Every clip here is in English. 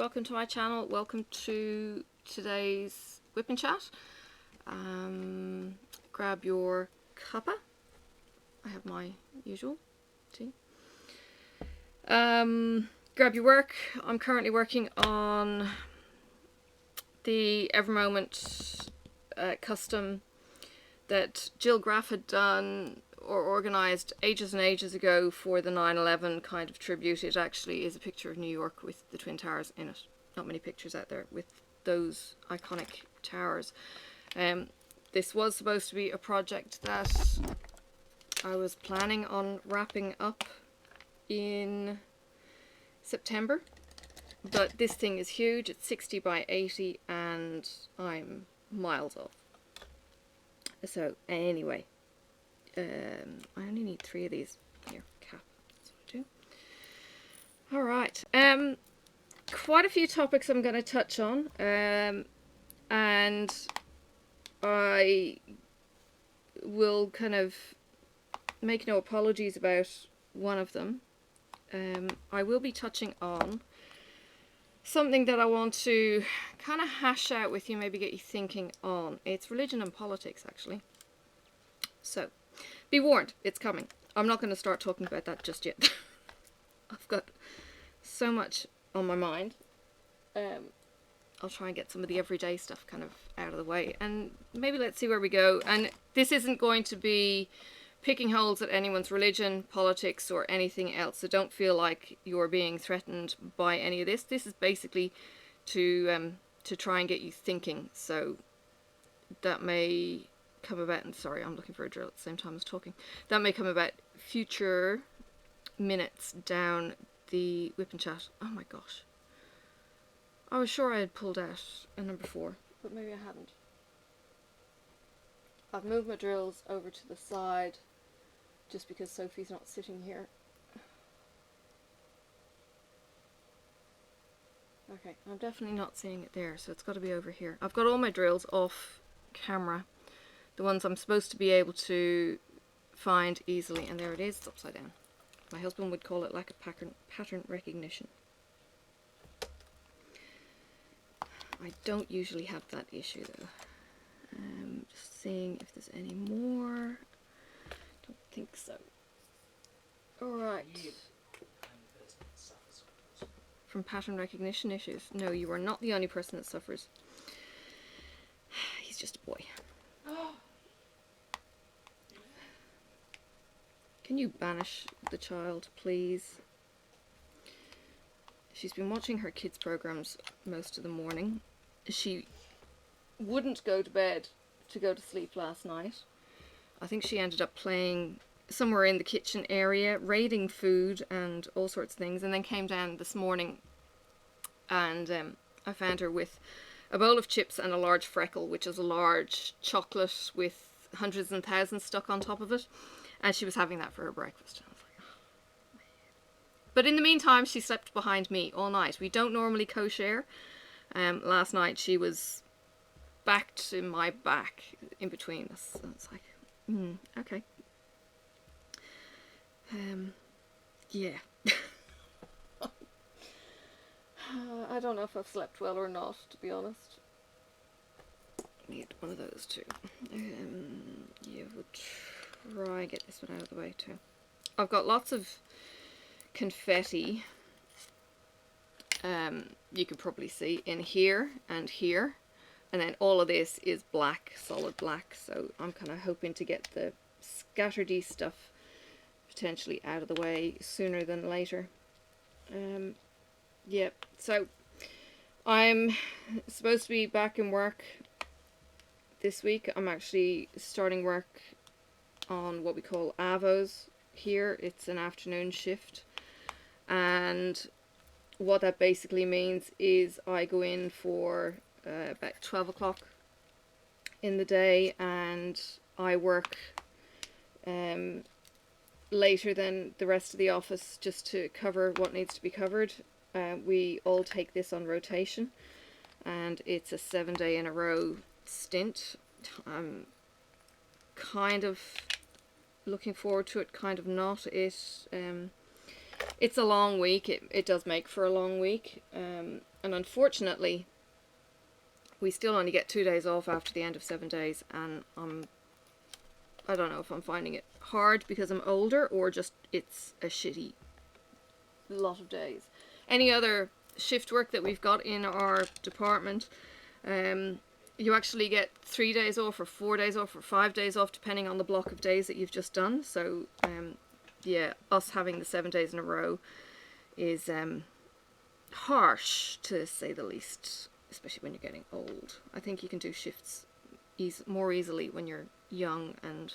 welcome to my channel. Welcome to today's WiPnChat. Grab your cuppa. I have my usual tea. Grab your work. I'm currently working on the Evermoment custom that Jill Graff had done or organised ages and ages ago for the 9/11 kind of tribute. It actually is a picture of New York with the Twin Towers in it. Not many pictures out there with those iconic towers. This was supposed to be a project that I was planning on wrapping up in September, but this thing is huge. It's 60 by 80 and I'm miles off. So anyway, I only need 3 of these. Here, cap. That's what I do. Alright. Quite a few topics I'm going to touch on. And I will kind of make no apologies about one of them. I will be touching on something that I want to kind of hash out with you, maybe get you thinking on. It's religion and politics, actually. So, be warned, it's coming. I'm not going to start talking about that just yet. I've got so much on my mind. I'll try and get some of the everyday stuff kind of out of the way. And maybe let's see where we go. And this isn't going to be picking holes at anyone's religion, politics, or anything else. So don't feel like you're being threatened by any of this. This is basically to try and get you thinking. So that may come about, and sorry, I'm looking for a drill at the same time as talking. That may come about future minutes down the WiPnChat. Oh my gosh. I was sure I had pulled out a number 4, but maybe I hadn't. I've moved my drills over to the side just because Sophie's not sitting here. Okay, I'm definitely not seeing it there, so it's got to be over here. I've got all my drills off camera. The ones I'm supposed to be able to find easily, and there it is, it's upside down. My husband would call it lack of pattern recognition. I don't usually have that issue though. Just seeing if there's any more. Don't think so. Alright. From pattern recognition issues. No, you are not the only person that suffers. He's just a boy. Can you banish the child, please? She's been watching her kids' programs most of the morning. She wouldn't go to bed to go to sleep last night. I think she ended up playing somewhere in the kitchen area, raiding food and all sorts of things, and then came down this morning and I found her with a bowl of chips and a large freckle, which is a large chocolate with hundreds and thousands stuck on top of it. And she was having that for her breakfast. I was like, oh, man. But in the meantime, she slept behind me all night. We don't normally co-share. Last night she was back to my back in between us. So it's like, okay. Yeah. I don't know if I've slept well or not, to be honest. Need one of those too. Yeah, we'll try and get this one out of the way too. I've got lots of confetti. You can probably see in here and here, and then all of this is black, solid black, so I'm kind of hoping to get the scatteredy stuff potentially out of the way sooner than later. Yeah, so I'm supposed to be back in work this week. I'm actually starting work on what we call AVOs here. It's an afternoon shift, and what that basically means is I go in for about 12 o'clock in the day, and I work later than the rest of the office just to cover what needs to be covered. We all take this on rotation, and it's a 7-day in a row stint. I'm kind of looking forward to it, kind of not. It's a long week. It does make for a long week. And unfortunately, we still only get 2 days off after the end of 7 days, and I don't know if I'm finding it hard because I'm older or just it's a shitty lot of days. Any other shift work that we've got in our department, you actually get 3 days off or 4 days off or 5 days off depending on the block of days that you've just done. So yeah, us having the 7 days in a row is harsh, to say the least, especially when you're getting old. I think you can do shifts more easily when you're young and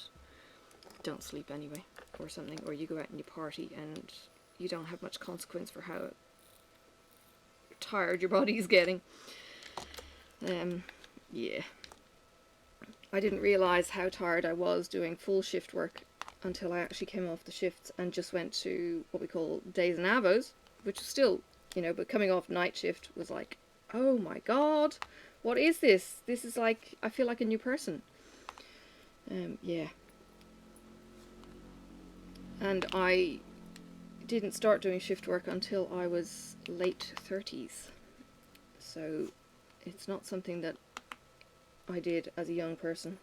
don't sleep anyway or something, or you go out and you party and you don't have much consequence for how tired your body's getting. Yeah, I didn't realise how tired I was doing full shift work until I actually came off the shifts and just went to what we call days and avos, which is still, you know, but coming off night shift was like, oh my god, what is this? This is like, I feel like a new person. Yeah. And I didn't start doing shift work until I was late 30s. So it's not something that I did as a young person,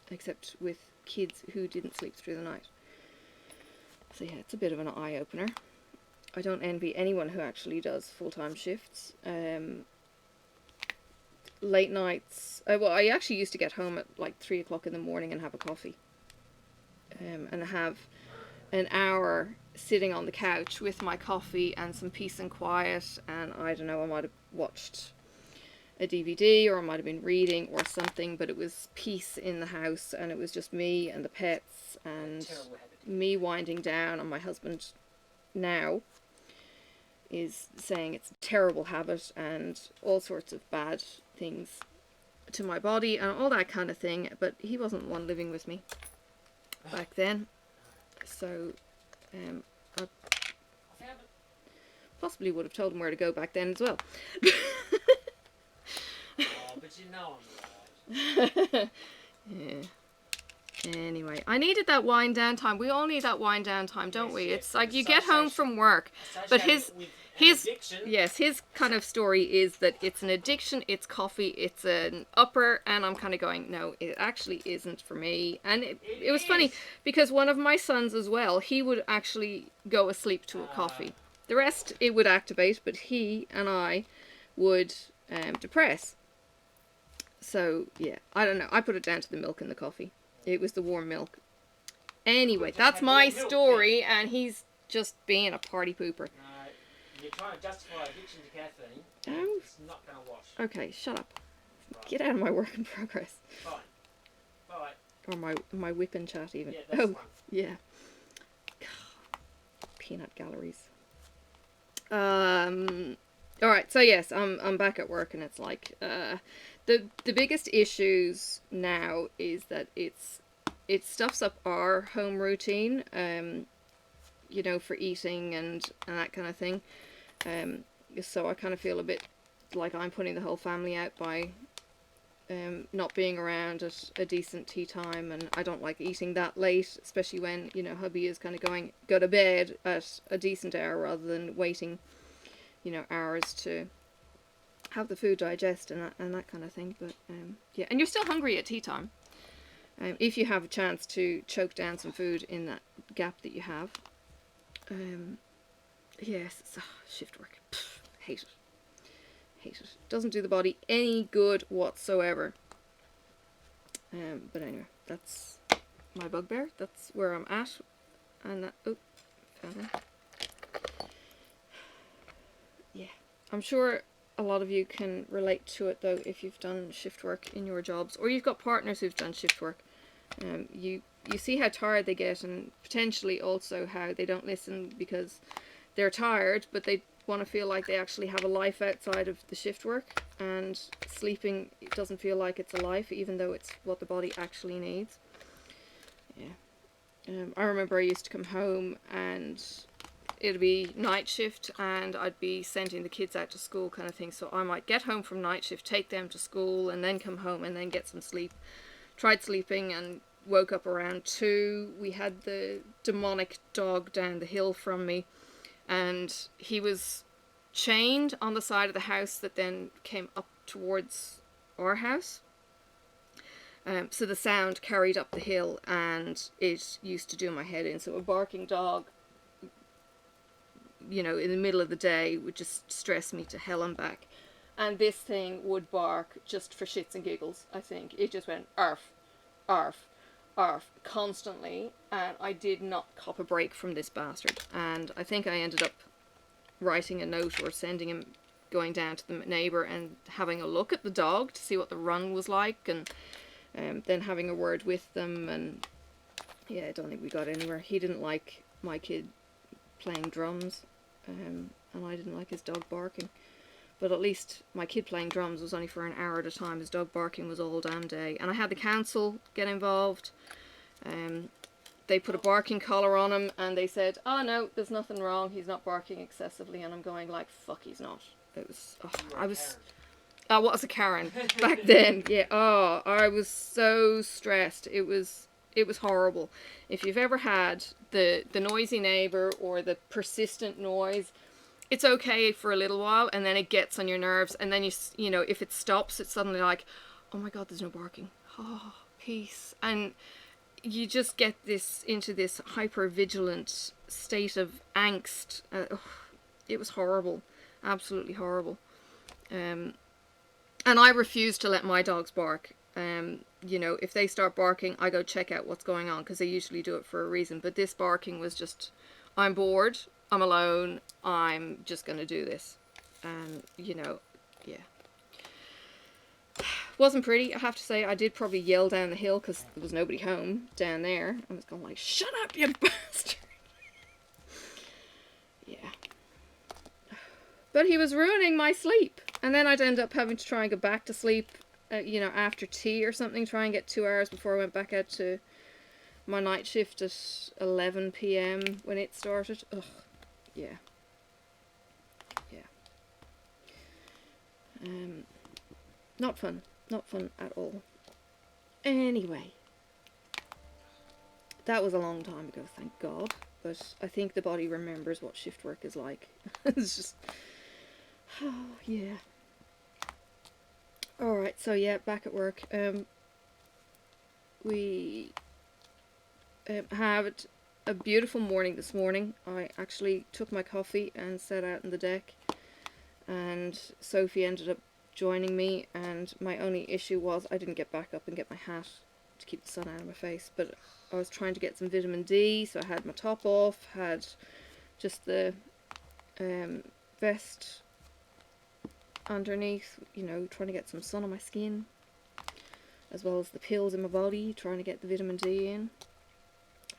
except with kids who didn't sleep through the night. So yeah, it's a bit of an eye-opener. I don't envy anyone who actually does full-time shifts. Late nights, well, I actually used to get home at like 3 o'clock in the morning and have a coffee. And have an hour sitting on the couch with my coffee and some peace and quiet, and I don't know, I might have watched a DVD or I might have been reading or something, but it was peace in the house and it was just me and the pets and me winding down. And my husband now is saying it's a terrible habit and all sorts of bad things to my body and all that kind of thing, but he wasn't the one living with me back then, so I possibly would have told him where to go back then as well. But you know I'm right. Yeah. Anyway, I needed that wind down time. We all need that wind down time, don't we? It's like you get home from work, but his kind of story is that it's an addiction, it's coffee, it's an upper, and I'm kind of going, no, it actually isn't for me. And it was funny because one of my sons as well, he would actually go asleep to a coffee. The rest it would activate, but he and I would depress. So yeah, I don't know, I put it down to the milk in the coffee. It was the warm milk. Anyway, that's my story, and he's just being a party pooper. You're trying to justify addiction to caffeine. Oh. It's not going to wash. Okay, shut up. Right. Get out of my work in progress. Fine. Bye. Or my WiPnChat even. Yeah, that's fine. Yeah. Peanut galleries. Alright, so yes, I'm back at work, and it's like the biggest issues now is that it stuffs up our home routine, you know, for eating and that kind of thing. So I kind of feel a bit like I'm putting the whole family out by not being around at a decent tea time, and I don't like eating that late, especially when, you know, hubby is kind of going, go to bed at a decent hour rather than waiting, you know, hours to have the food digest and that kind of thing. But yeah, and you're still hungry at tea time, if you have a chance to choke down some food in that gap that you have. Yes, it's shift work. Pfft, hate it. Doesn't do the body any good whatsoever. But anyway, that's my bugbear. That's where I'm at. And that, oh, found one. Yeah, I'm sure a lot of you can relate to it though if you've done shift work in your jobs, or you've got partners who've done shift work. You see how tired they get, and potentially also how they don't listen because they're tired, but they want to feel like they actually have a life outside of the shift work, and sleeping, it doesn't feel like it's a life even though it's what the body actually needs. Yeah. I remember I used to come home and it'd be night shift and I'd be sending the kids out to school kind of thing, so I might get home from night shift, take them to school, and then come home and then get some sleep. Tried sleeping and woke up around 2. We had the demonic dog down the hill from me, and he was chained on the side of the house that then came up towards our house. So the sound carried up the hill, and it used to do my head in. So a barking dog, you know, in the middle of the day would just stress me to hell and back. And this thing would bark just for shits and giggles, I think. It just went arf, arf, arf constantly, and I did not cop a break from this bastard. And I think I ended up writing a note or sending him, going down to the neighbour and having a look at the dog to see what the run was like, and then having a word with them. And yeah, I don't think we got anywhere. He didn't like my kid playing drums, and I didn't like his dog barking. But at least my kid playing drums was only for an hour at a time. His dog barking was all damn day. And I had the council get involved. They put a barking collar on him, and they said, oh no, there's nothing wrong, he's not barking excessively. And I'm going like, fuck, he's not. It was, I was a Karen back then. Yeah, I was so stressed. It was horrible. If you've ever had the noisy neighbour or the persistent noise, it's okay for a little while, and then it gets on your nerves, and then you know, if it stops, it's suddenly like, oh my god, there's no barking. Oh, peace. And you just get into this hyper vigilant state of angst. It was horrible, absolutely horrible. And I refuse to let my dogs bark. You know, if they start barking, I go check out what's going on, because they usually do it for a reason. But this barking was just, I'm bored, I'm alone, I'm just going to do this. And, you know, yeah. Wasn't pretty, I have to say. I did probably yell down the hill because there was nobody home down there. I was going like, shut up, you bastard. Yeah. But he was ruining my sleep. And then I'd end up having to try and go back to sleep, you know, after tea or something. Try and get 2 hours before I went back out to my night shift at 11 p.m. when it started. Ugh. Yeah. Yeah. Not fun. Not fun at all. Anyway. That was a long time ago, thank God. But I think the body remembers what shift work is like. It's just... Oh, yeah. Alright, so yeah, back at work. We had a beautiful morning this morning. I actually took my coffee and sat out on the deck, and Sophie ended up joining me, and my only issue was I didn't get back up and get my hat to keep the sun out of my face, but I was trying to get some vitamin D, so I had my top off, had just the vest underneath, you know, trying to get some sun on my skin, as well as the pills in my body, trying to get the vitamin D in,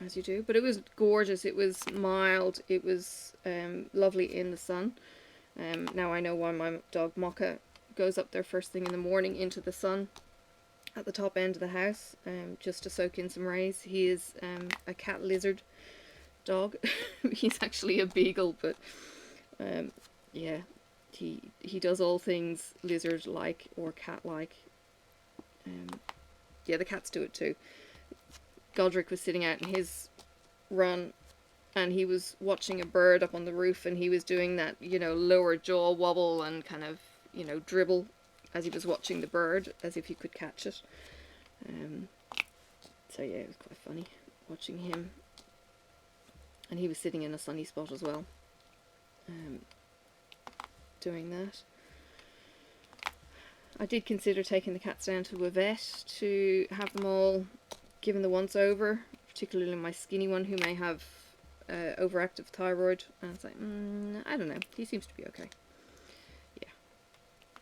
as you do. But it was gorgeous, it was mild, it was lovely in the sun. Now I know why my dog Mocha goes up there first thing in the morning into the sun at the top end of the house, just to soak in some rays. He is a cat lizard dog. He's actually a beagle, but yeah, he does all things lizard-like or cat-like. Yeah, the cats do it too. Godric was sitting out in his run, and he was watching a bird up on the roof, and he was doing that, you know, lower jaw wobble and kind of, you know, dribble as he was watching the bird, as if he could catch it. So yeah, it was quite funny watching him. And he was sitting in a sunny spot as well, doing that. I did consider taking the cats down to a vet to have them all given the once over, particularly my skinny one who may have overactive thyroid. And I was like, I don't know, he seems to be okay. Yeah.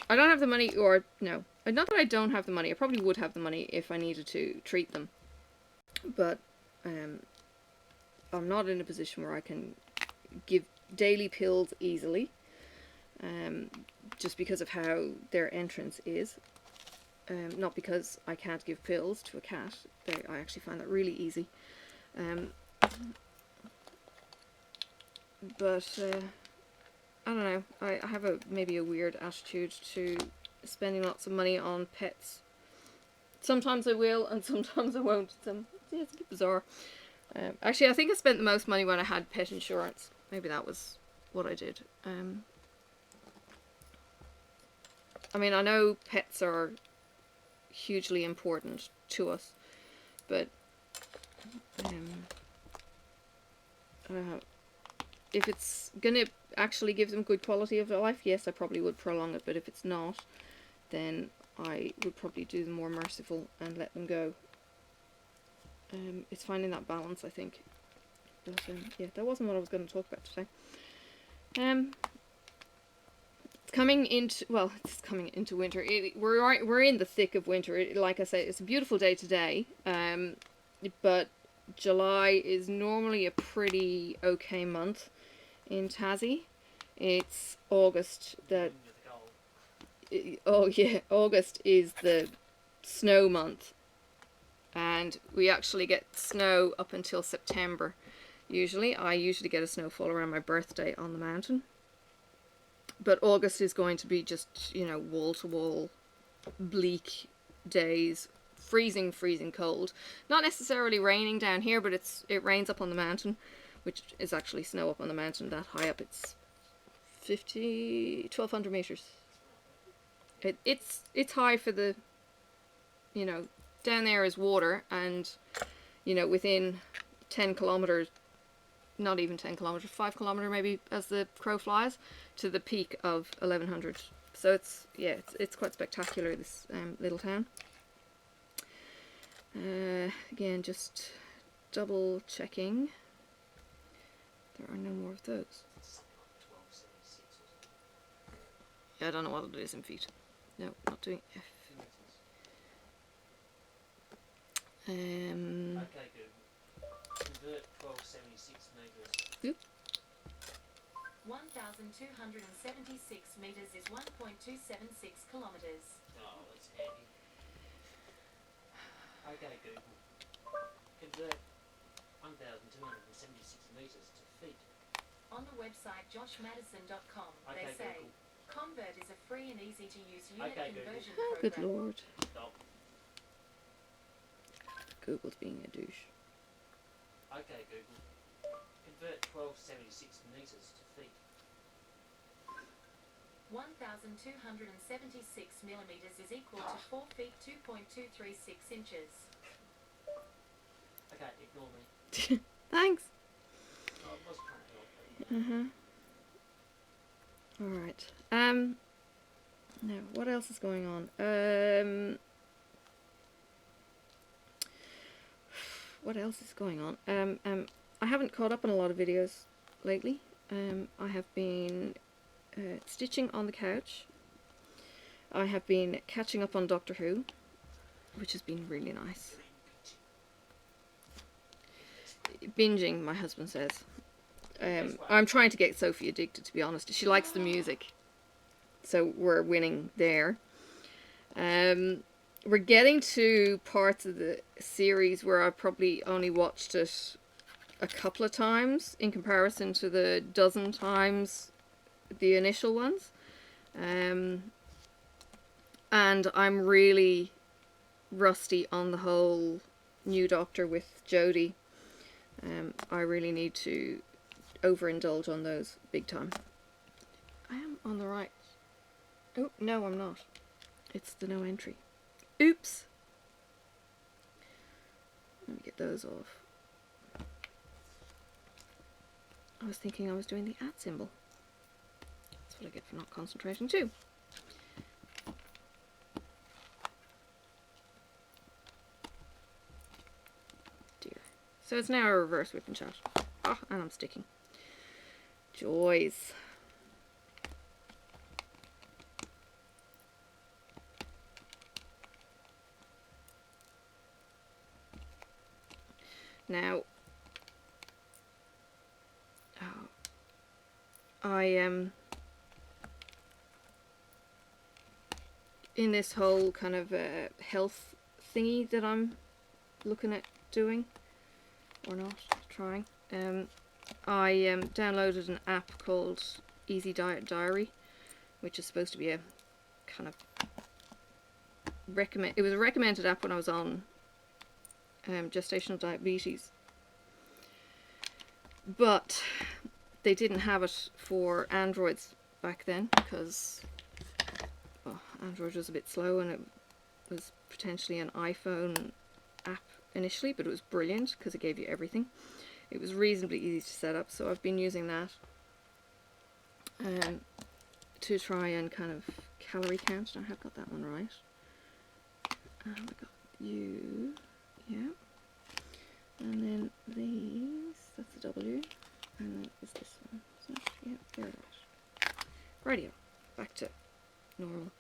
I don't have the money, or no, not that I don't have the money, I probably would have the money if I needed to treat them. But I'm not in a position where I can give daily pills easily, just because of how their entrance is. Not because I can't give pills to a cat. I actually find that really easy. But I don't know. I have maybe a weird attitude to spending lots of money on pets. Sometimes I will, and sometimes I won't. Yeah, it's a bit bizarre. Actually, I think I spent the most money when I had pet insurance. Maybe that was what I did. I mean, I know pets are hugely important to us, but if it's gonna actually give them good quality of life, yes, I probably would prolong it, but if it's not, then I would probably do them more merciful and let them go. It's finding that balance, I think. But yeah, that wasn't what I was going to talk about today. It's coming into, well, it's coming into winter. We're in the thick of winter. Like I say, it's a beautiful day today. But July is normally a pretty okay month in Tassie. It's August that. Oh yeah, August is the snow month, and we actually get snow up until September. Usually, I usually get a snowfall around my birthday on the mountain. But August is going to be just, you know, wall-to-wall, bleak days, freezing cold. Not necessarily raining down here, but it rains up on the mountain, which is actually snow up on the mountain that high up. It's 1,200 meters. It's high for the, you know, down there is water, and, you know, within 10 kilometers, not even 10 kilometers, 5 kilometers maybe as the crow flies, to the peak of 1100. So it's, yeah, it's quite spectacular, this little town. Again, just double checking. There are no more of those. Yeah, I don't know what it is in feet. No, not doing F. Okay, Google. Convert 1276 meters. Oop. 1,276 meters is 1.276 kilometers. Oh, that's handy. Okay, Google. Convert 1,276 meters to feet. On the website joshmadison.com, Okay, they say, Google. Convert is a free and easy to use unit Okay, conversion Oh, program. good lord. Stop. Google's being a douche. Okay, Google. Convert 1276 meters to feet. 1,276 millimeters is equal to 4 feet 2.236 inches. Okay, ignore me. Thanks. Oh, I was trying to help you. Alright. Now, what else is going on? What else is going on? I haven't caught up on a lot of videos lately. I have been stitching on the couch. I have been catching up on Doctor Who, which has been really nice. Binging, my husband says. I'm trying to get Sophie addicted, to be honest. She likes the music, so we're winning there. We're getting to parts of the series where I've probably only watched it a couple of times in comparison to the dozen times the initial ones. And I'm really rusty on the whole new Doctor with Jodie. I really need to overindulge on those big time. I am on the right. Oh, no, I'm not. It's the no entry. Oops. Let me get those off. I was thinking I was doing the @ symbol. That's what I get for not concentrating too. Dear. So it's now a reverse WiPnChat. Ah, and I'm sticking. Joys. Now, I am in this whole kind of health thingy that I'm looking at doing, or not, trying. I downloaded an app called Easy Diet Diary, which is supposed to be a kind of it was a recommended app when I was on gestational diabetes, but they didn't have it for Androids back then because, well, Android was a bit slow, and it was potentially an iPhone app initially, but it was brilliant because it gave you everything. It was reasonably easy to set up, so I've been using that to try and kind of calorie count. And I have got that one right. And I got you, yeah. And then these, that's the W, and that was this one. So, yeah, they're right. Rightio, back to normal.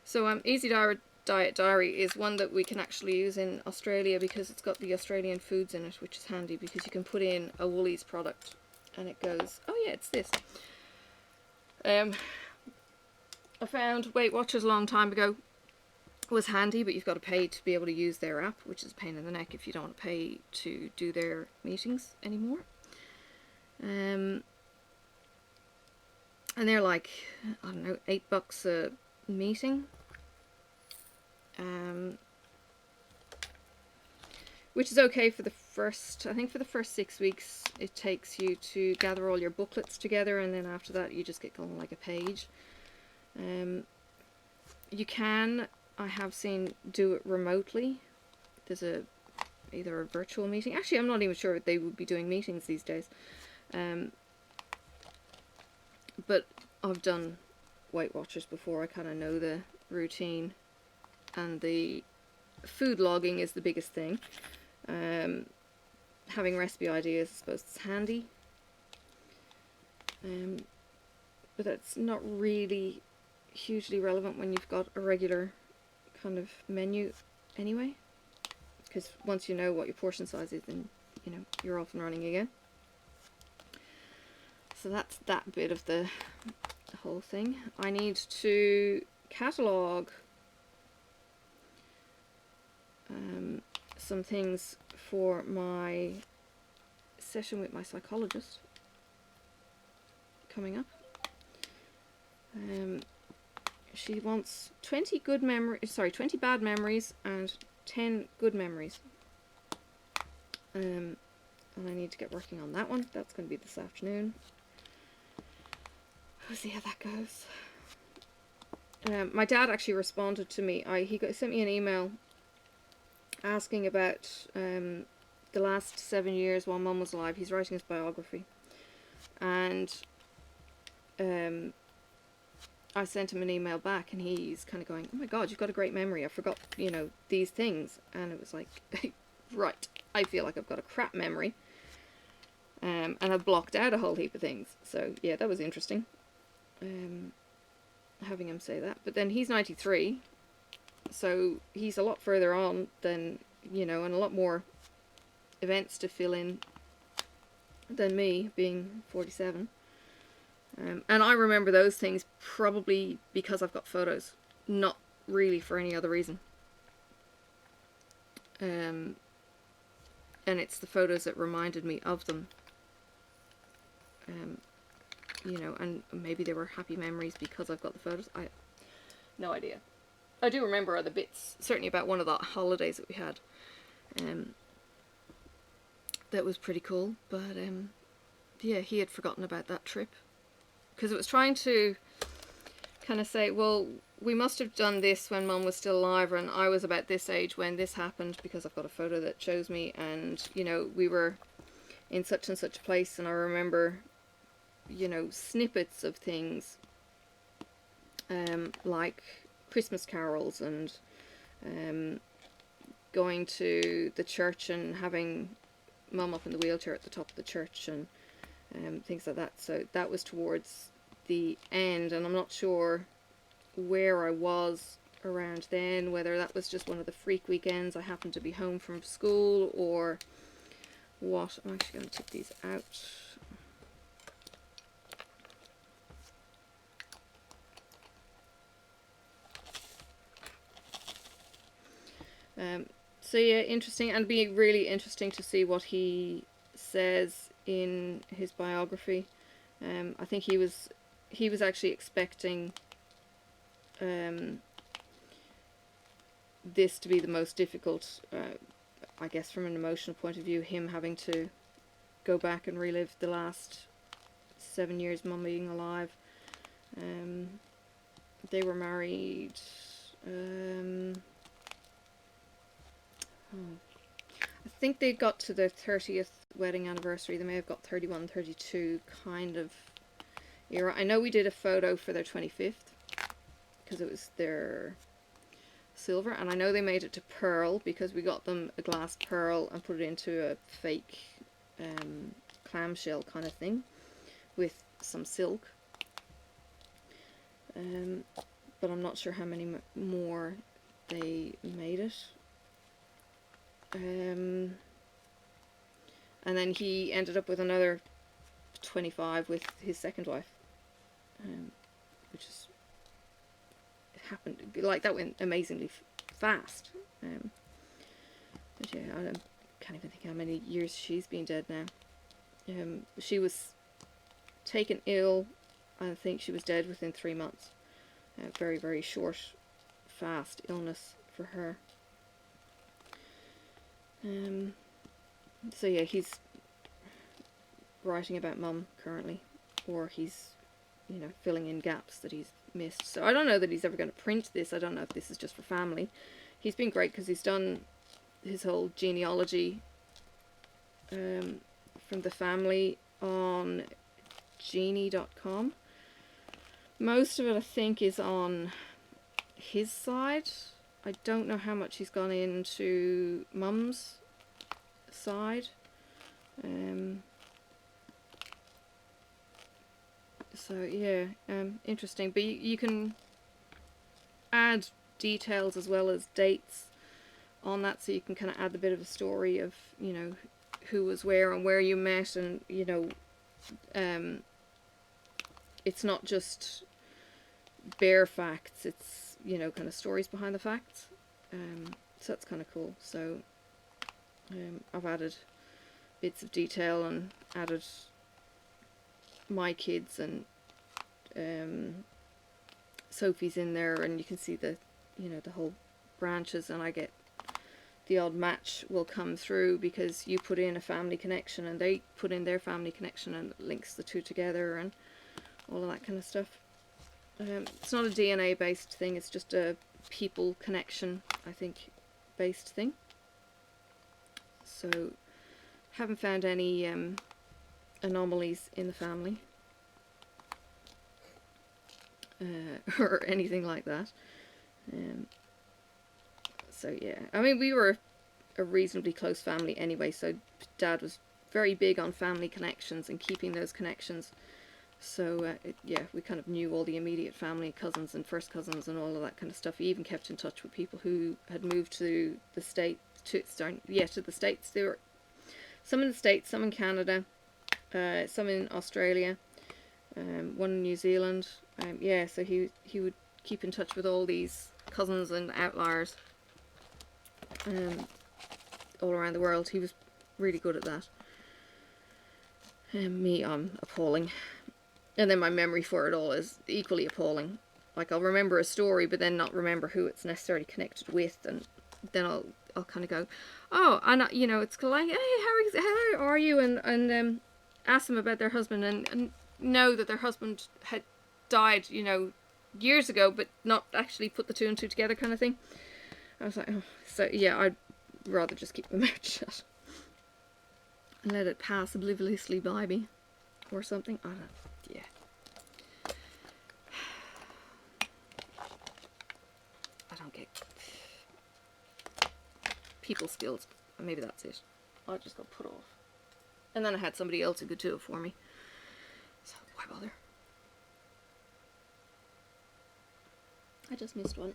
So Easy Diet Diary is one that we can actually use in Australia because it's got the Australian foods in it, which is handy because you can put in a Woolies product and it goes, oh yeah, it's this. I found Weight Watchers a long time ago was handy, but you've got to pay to be able to use their app, which is a pain in the neck if you don't want to pay to do their meetings anymore. And they're like, I don't know, $8 a meeting. Which is okay for the first, I think for the first 6 weeks it takes you to gather all your booklets together, and then after that you just get going like a page. You can, I have seen, do it remotely. There's either a virtual meeting. Actually, I'm not even sure if they would be doing meetings these days. But I've done Weight Watchers before. I kind of know the routine, and the food logging is the biggest thing. Having recipe ideas, I suppose it's handy. But that's not really hugely relevant when you've got a regular kind of menu anyway, because once you know what your portion size is, then you know you're off and running again. So that's that bit of the whole thing. I need to catalogue some things for my session with my psychologist coming up. She wants 20 bad memories and 10 good memories. And I need to get working on that one. That's going to be this afternoon. We'll see how that goes. My dad actually responded to me. He sent me an email asking about the last 7 years while Mum was alive. He's writing his biography. And I sent him an email back, and he's kind of going, oh my god, you've got a great memory. I forgot, you know, these things. And it was like, right, I feel like I've got a crap memory. And I've blocked out a whole heap of things. So, yeah, that was interesting. Having him say that. But then he's 93. So he's a lot further on than, you know, and a lot more events to fill in than me, being 47. And I remember those things probably because I've got photos, not really for any other reason. And it's the photos that reminded me of them. You know, and maybe they were happy memories because I've got the photos. I no idea. I do remember other bits, certainly about one of the holidays that we had. That was pretty cool, but yeah, he had forgotten about that trip. Because it was trying to kind of say, well, we must have done this when Mum was still alive, and I was about this age when this happened, because I've got a photo that shows me, and, you know, we were in such and such a place, and I remember, you know, snippets of things, like Christmas carols, and going to the church and having Mum up in the wheelchair at the top of the church, and things like that. So that was towards the end, and I'm not sure where I was around then, whether that was just one of the freak weekends I happened to be home from school or what. I'm actually going to take these out. So yeah, interesting, and be really interesting to see what he says in his biography. I think he was actually expecting this to be the most difficult, I guess from an emotional point of view, him having to go back and relive the last 7 years Mum being alive. They were married, I think they got to their 30th wedding anniversary. They may have got 31, 32 kind of era. I know we did a photo for their 25th because it was their silver, and I know they made it to pearl because we got them a glass pearl and put it into a fake clamshell kind of thing with some silk. But I'm not sure how many more they made it. And then he ended up with another 25 with his second wife, which is, it happened, like, that went amazingly fast. But yeah, I can't even think how many years she's been dead now. She was taken ill, I think she was dead within 3 months. Very, very short, fast illness for her. So yeah, he's writing about Mum currently, or he's, you know, filling in gaps that he's missed. So I don't know that he's ever going to print this. I don't know if this is just for family. He's been great because he's done his whole genealogy from the family on genie.com. Most of it, I think, is on his side. I don't know how much he's gone into Mum's side. So yeah, interesting. But you can add details as well as dates on that, so you can kind of add a bit of a story of, you know, who was where and where you met, and, you know, it's not just bare facts, it's, you know, kind of stories behind the facts. So that's kind of cool. So I've added bits of detail and added my kids, and Sophie's in there, and you can see the, you know, the whole branches, and I get the odd match will come through because you put in a family connection and they put in their family connection, and it links the two together and all of that kind of stuff. It's not a DNA based thing, it's just a people connection, I think, based thing. So haven't found any anomalies in the family or anything like that. So yeah, I mean, we were a reasonably close family anyway, so Dad was very big on family connections and keeping those connections. So yeah, we kind of knew all the immediate family, cousins and first cousins and all of that kind of stuff. We even kept in touch with people who had moved to the States, to the States. There were some in the States, some in Canada, some in Australia, one in New Zealand. Yeah, so he would keep in touch with all these cousins and outliers all around the world. He was really good at that. Me, I'm appalling. And then my memory for it all is equally appalling. Like, I'll remember a story, but then not remember who it's necessarily connected with, and then I'll kind of go, oh, and you know, it's like, hey, how are you? And ask them about their husband, and know that their husband had died, you know, years ago, but not actually put the two and two together, kind of thing. I was like, oh, so yeah, I'd rather just keep my mouth shut and let it pass obliviously by me, or something. I don't know. Yeah. I don't get people skills. Maybe that's it. I just got put off. And then I had somebody else who could do it for me. So why bother? I just missed one.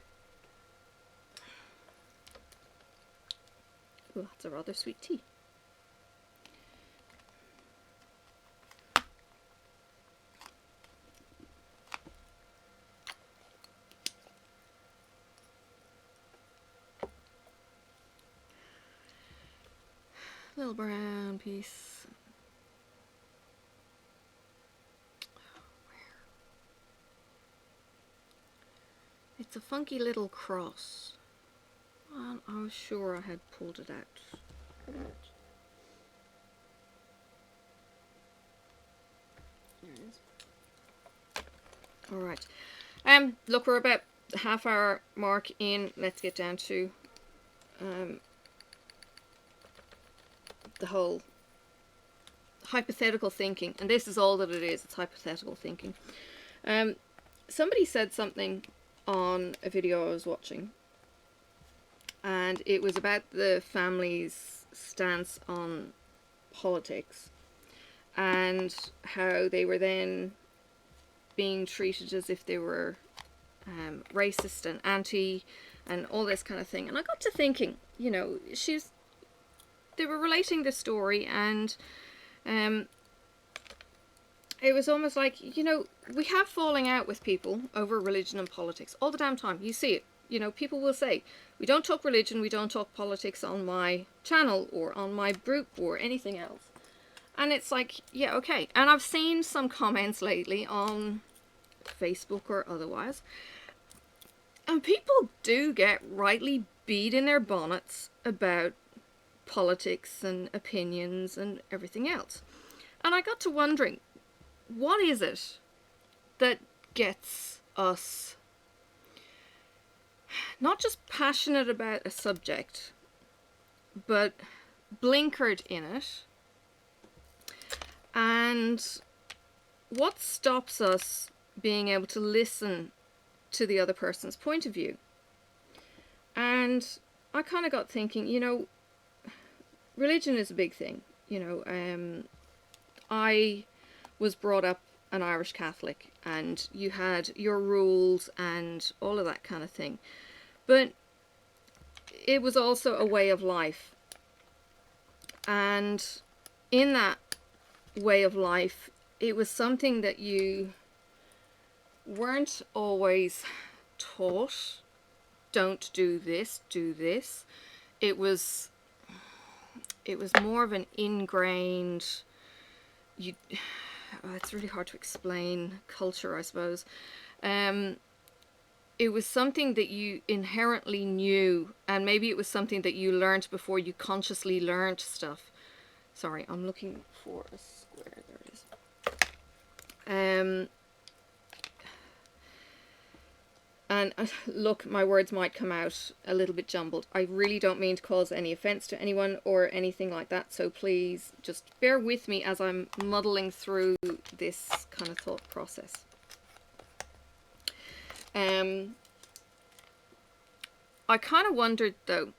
Oh, that's a rather sweet tea. Little brown piece. Where? It's a funky little cross. And I was sure I had pulled it out. There it is. Alright. Look, we're about the half-hour mark in. Let's get down to the whole hypothetical thinking, and this is all that it is. It's hypothetical thinking. Somebody said something on a video I was watching, and it was about the family's stance on politics and how they were then being treated as if they were racist and anti and all this kind of thing. And I got to thinking, you know, they were relating the story, and it was almost like, you know, we have falling out with people over religion and politics all the damn time. You see it. You know, people will say, we don't talk religion, we don't talk politics on my channel or on my group or anything else. And it's like, yeah, okay. And I've seen some comments lately on Facebook or otherwise, and people do get rightly beat in their bonnets about politics and opinions and everything else. And I got to wondering, what is it that gets us not just passionate about a subject, but blinkered in it? And what stops us being able to listen to the other person's point of view? And I kind of got thinking, you know, religion is a big thing. You know, I was brought up an Irish Catholic, and you had your rules and all of that kind of thing. But it was also a way of life. And in that way of life, it was something that you weren't always taught. Don't do this, do this. It was more of an ingrained, it's really hard to explain, culture, I suppose. It was something that you inherently knew, and maybe it was something that you learned before you consciously learned stuff. Sorry, I'm looking for a square. There it is. And look, my words might come out a little bit jumbled. I really don't mean to cause any offense to anyone or anything like that, so please just bear with me as I'm muddling through this kind of thought process. I kind of wondered though,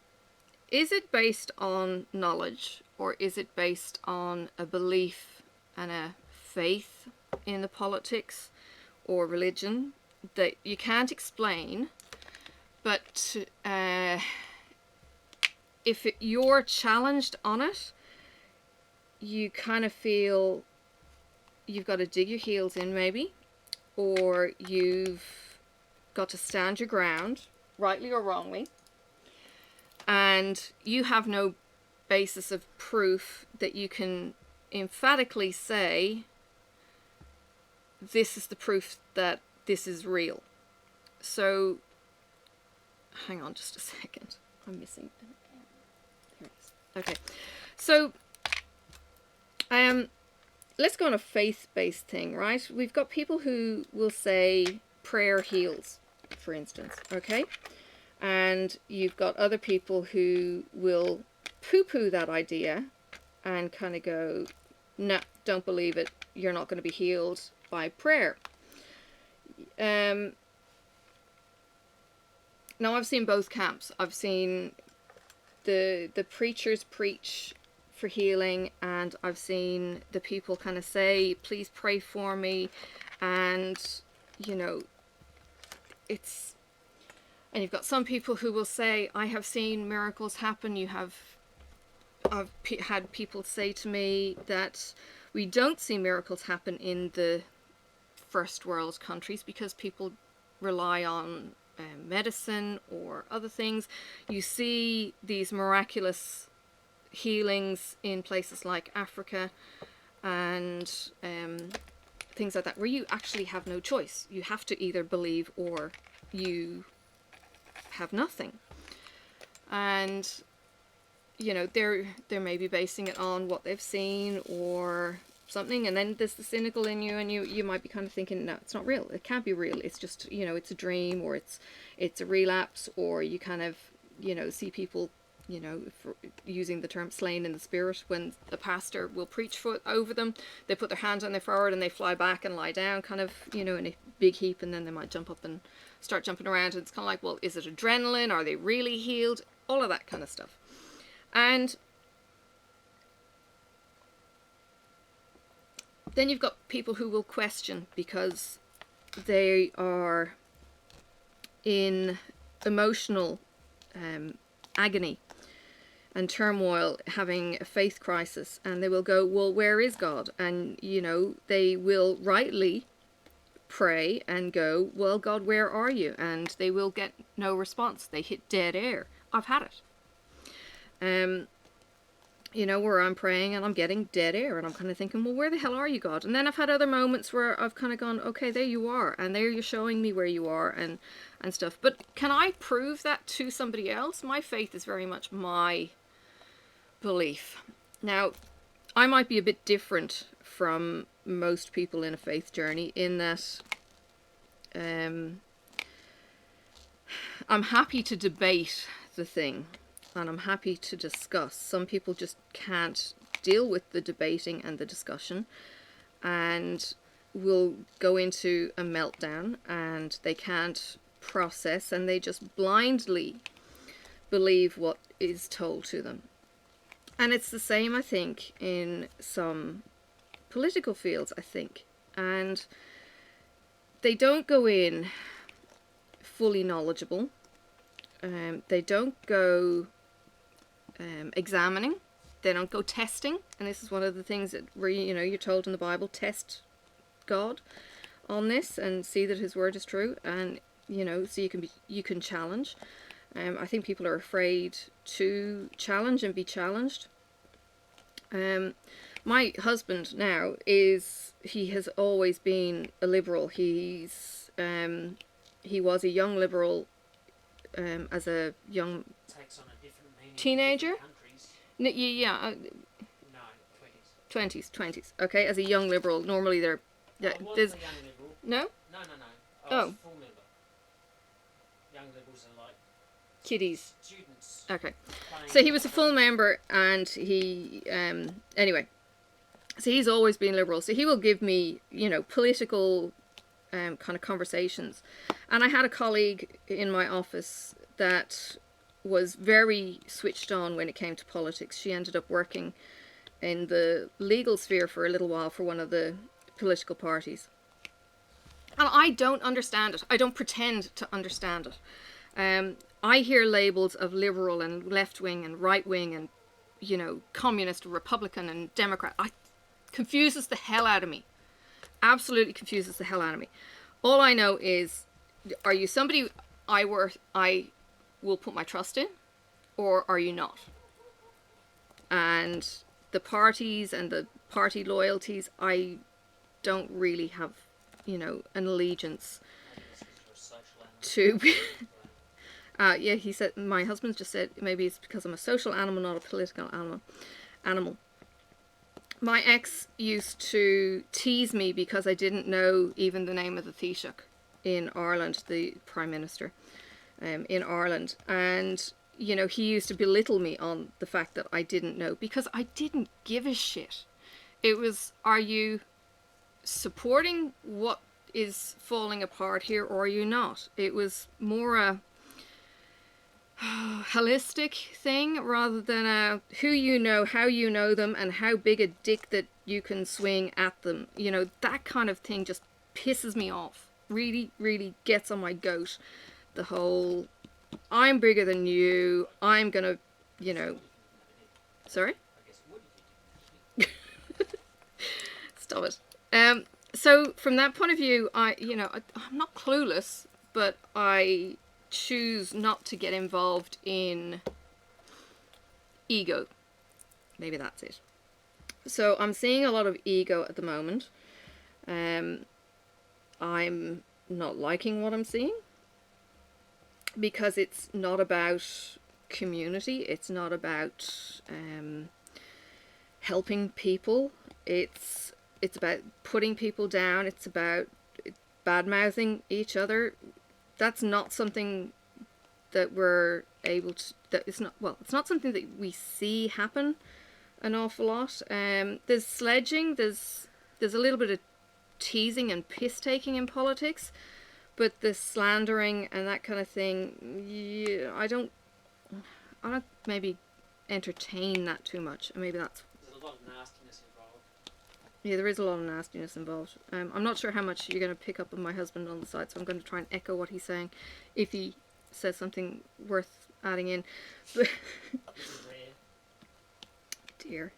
is it based on knowledge, or is it based on a belief and a faith in the politics or religion that you can't explain, but if you're challenged on it, you kind of feel you've got to dig your heels in, maybe, or you've got to stand your ground, rightly or wrongly, and you have no basis of proof that you can emphatically say, this is the proof that this is real. So, hang on just a second. I'm missing. Here it is. Okay. So, let's go on a faith-based thing, right? We've got people who will say prayer heals, for instance, okay? And you've got other people who will poo-poo that idea and kind of go, no, don't believe it. You're not going to be healed by prayer. Now I've seen both camps. I've seen the preachers preach for healing, and I've seen the people kind of say, please pray for me, and you know, and you've got some people who will say, I have seen miracles happen. I've had people say to me that we don't see miracles happen in the first world countries because people rely on medicine or other things. You see these miraculous healings in places like Africa and things like that, where you actually have no choice. You have to either believe or you have nothing. And you know, they're maybe basing it on what they've seen or something, and then there's the cynical in you, and you might be kind of thinking, no, it's not real, it can't be real, it's just, you know, it's a dream, or it's a relapse, or you kind of, you know, see people, you know, for using the term slain in the spirit, when the pastor will preach over them, they put their hands on their forehead and they fly back and lie down kind of, you know, in a big heap, and then they might jump up and start jumping around, and it's kind of like, well, is it adrenaline, are they really healed, all of that kind of stuff. And then you've got people who will question because they are in emotional agony and turmoil, having a faith crisis, and they will go, well, where is God? And, you know, they will rightly pray and go, well, God, where are you? And they will get no response. They hit dead air. I've had it. You know, where I'm praying and I'm getting dead air, and I'm kind of thinking, well, where the hell are you, God? And then I've had other moments where I've kind of gone, okay, there you are, and there you're showing me where you are, and stuff. But can I prove that to somebody else? My faith is very much my belief. Now, I might be a bit different from most people in a faith journey in that I'm happy to debate the thing, and I'm happy to discuss. Some people just can't deal with the debating and the discussion, and will go into a meltdown, and they can't process, and they just blindly believe what is told to them. And it's the same, I think, in some political fields, I think. And they don't go in fully knowledgeable. They don't go examining. They don't go testing. And this is one of the things that, you know, you're told in the Bible, test God on this and see that his word is true. And, you know, so you can challenge. I think people are afraid to challenge and be challenged. My husband now he has always been a liberal. He was a young liberal as a young Takes on a different meaning teenager. in different countries. No, 20s. 20s. Okay, as a young liberal, normally they're... I was a young liberal. No? No. I was a full member. Young liberals are like Kiddies. students. Okay. So he was a full member, and he... anyway. So he's always been liberal. So he will give me, you know, political kind of conversations. And I had a colleague in my office that was very switched on when it came to politics. She ended up working in the legal sphere for a little while for one of the political parties. And I don't understand it. I don't pretend to understand it. I hear labels of liberal and left-wing and right-wing and, you know, communist, Republican and Democrat. It confuses the hell out of me. Absolutely confuses the hell out of me. All I know is, are you somebody I will put my trust in, or are you not? And the parties and the party loyalties, I don't really have, you know, an allegiance to. Yeah, he said, my husband just said, maybe it's because I'm a social animal, not a political animal. My ex used to tease me because I didn't know even the name of the Taoiseach in Ireland, the Prime Minister in Ireland. And, you know, he used to belittle me on the fact that I didn't know, because I didn't give a shit. It was, are you supporting what is falling apart here, or are you not? It was more a holistic thing rather than a who you know, how you know them, and how big a dick that you can swing at them. You know, that kind of thing just pisses me off. Really, really gets on my goat. The whole, I'm bigger than you, I'm gonna, you know... Sorry? Stop it. So from that point of view, I'm not clueless, but I choose not to get involved in ego. Maybe that's it. So I'm seeing a lot of ego at the moment. I'm not liking what I'm seeing, because it's not about community, it's not about helping people, it's it's about putting people down, it's about bad-mouthing each other. That's not something that we're able to, that it's not something that we see happen an awful lot. There's sledging, there's a little bit of teasing and piss-taking in politics, but the slandering and that kind of thing, yeah, I don't maybe entertain that too much, and maybe that's... There's a lot of nastiness involved. Yeah, there is a lot of nastiness involved. I'm not sure how much you're going to pick up on my husband on the side, so I'm going to try and echo what he's saying if he says something worth adding in. But This is rare. dear.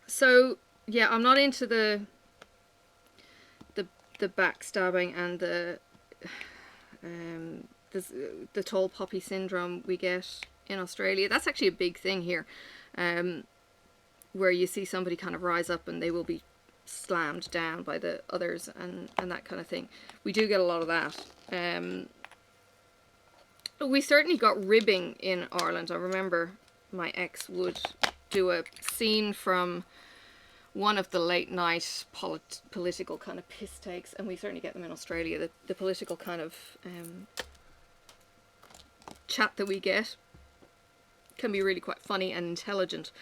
So yeah, I'm not into the backstabbing and the tall poppy syndrome we get in Australia. That's actually a big thing here, where you see somebody kind of rise up and they will be slammed down by the others and that kind of thing. We do get a lot of that. We certainly got ribbing in Ireland. I remember my ex would do a scene from one of the late night political kind of piss takes, and we certainly get them in Australia. The political kind of chat that we get can be really quite funny and intelligent.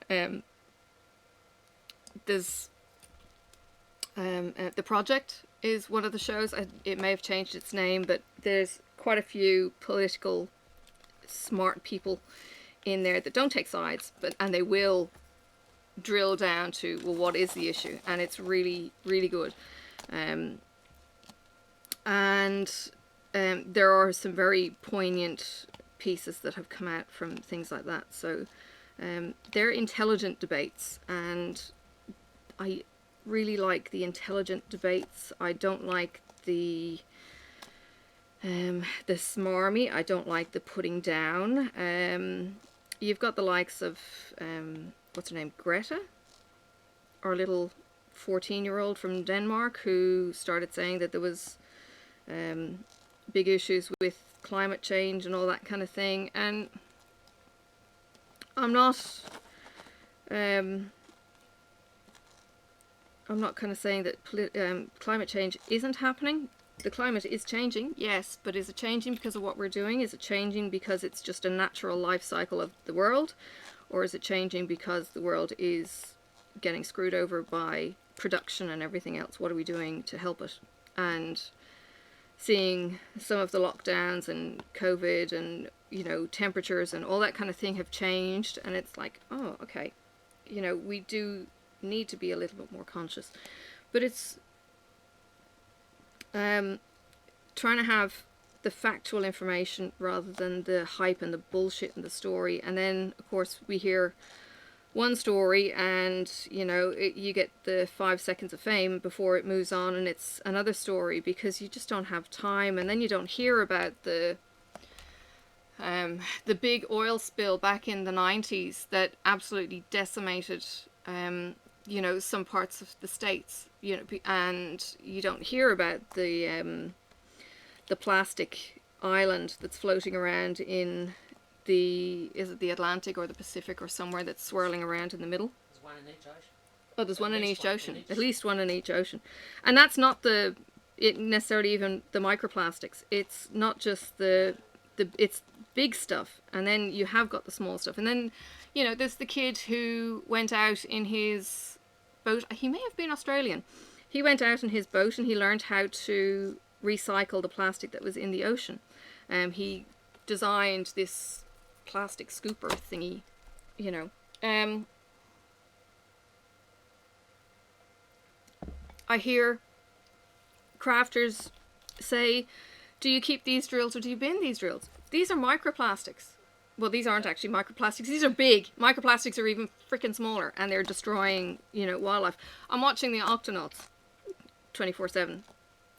There's The Project is one of the shows. It may have changed its name, but there's quite a few political smart people in there that don't take sides, and they will drill down to, well, what is the issue? And it's really, really good. There are some very poignant pieces that have come out from things like that. So they're intelligent debates, and I really like the intelligent debates. I don't like the smarmy. I don't like the putting down. You've got the likes of what's her name, Greta, our little 14-year-old from Denmark, who started saying that there was big issues with climate change and all that kind of thing. And I'm not kind of saying that climate change isn't happening. The climate is changing, yes, but is it changing because of what we're doing? Is it changing because it's just a natural life cycle of the world? Or is it changing because the world is getting screwed over by production and everything else? What are we doing to help it? And seeing some of the lockdowns and COVID and, you know, temperatures and all that kind of thing have changed, and it's like, oh, okay, you know, we do need to be a little bit more conscious. But it's trying to have the factual information rather than the hype and the bullshit and the story. And then, of course, we hear one story and, you know, you get the 5 seconds of fame before it moves on and it's another story, because you just don't have time. And then you don't hear about the big oil spill back in the 90s that absolutely decimated you know, some parts of the States, you know, and you don't hear about the plastic island that's floating around in is it the Atlantic or the Pacific or somewhere, that's swirling around in the middle? There's one in each ocean. Oh, there's one in each ocean. each. At least one in each ocean. And that's not necessarily even the microplastics. It's not just it's big stuff. And then you have got the small stuff. And then, you know, there's the kid who went out in his boat. He may have been Australian. He went out in his boat and he learned how to recycle the plastic that was in the ocean. He designed this plastic scooper thingy, you know. I hear crafters say, do you keep these drills or do you bin these drills? These are microplastics. Well, these aren't actually microplastics. These are big. Microplastics are even freaking smaller, and they're destroying, you know, wildlife. I'm watching the Octonauts 24/7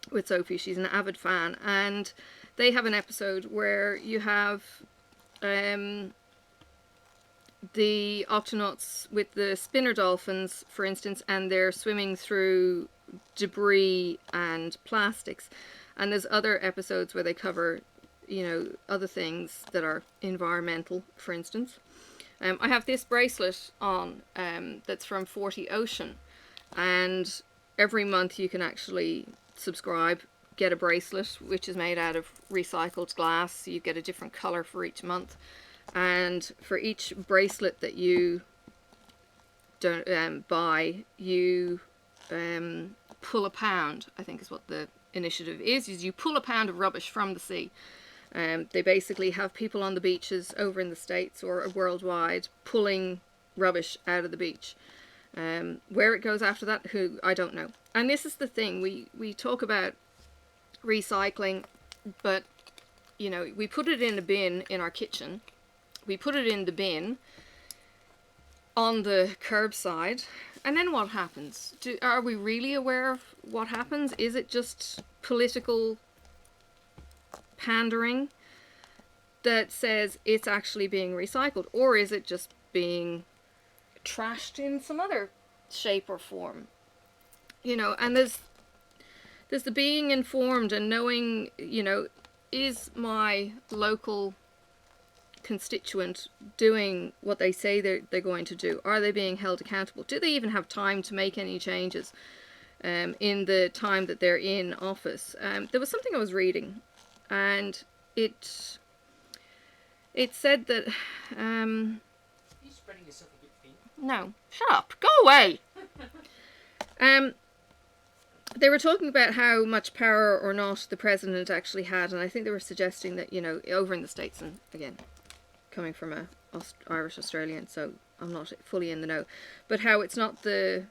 with Sophie. She's an avid fan, and they have an episode where you have the Octonauts with the spinner dolphins, for instance, and they're swimming through debris and plastics. And there's other episodes where they cover, you know, other things that are environmental, for instance. I have this bracelet on that's from 40 Ocean, and every month you can actually subscribe, get a bracelet which is made out of recycled glass. So you get a different color for each month, and for each bracelet that you don't buy, you pull a pound, I think is what the initiative is you pull a pound of rubbish from the sea. They basically have people on the beaches over in the States or worldwide pulling rubbish out of the beach. Where it goes after that, I don't know. And this is the thing, we talk about recycling, but you know, we put it in a bin in our kitchen, we put it in the bin on the curbside, and then what happens? Are we really aware of what happens? Is it just political pandering that says it's actually being recycled, or is it just being trashed in some other shape or form? You know, and there's the being informed and knowing, you know, is my local constituent doing what they say they're going to do? Are they being held accountable? Do they even have time to make any changes in the time that they're in office? There was something I was reading, and it said that Are you spreading yourself a bit thin? no, shut up, go away. They were talking about how much power or not the president actually had, and I think they were suggesting that, you know, over in the States, and again, coming from a Irish Australian, so I'm not fully in the know, but how it's not the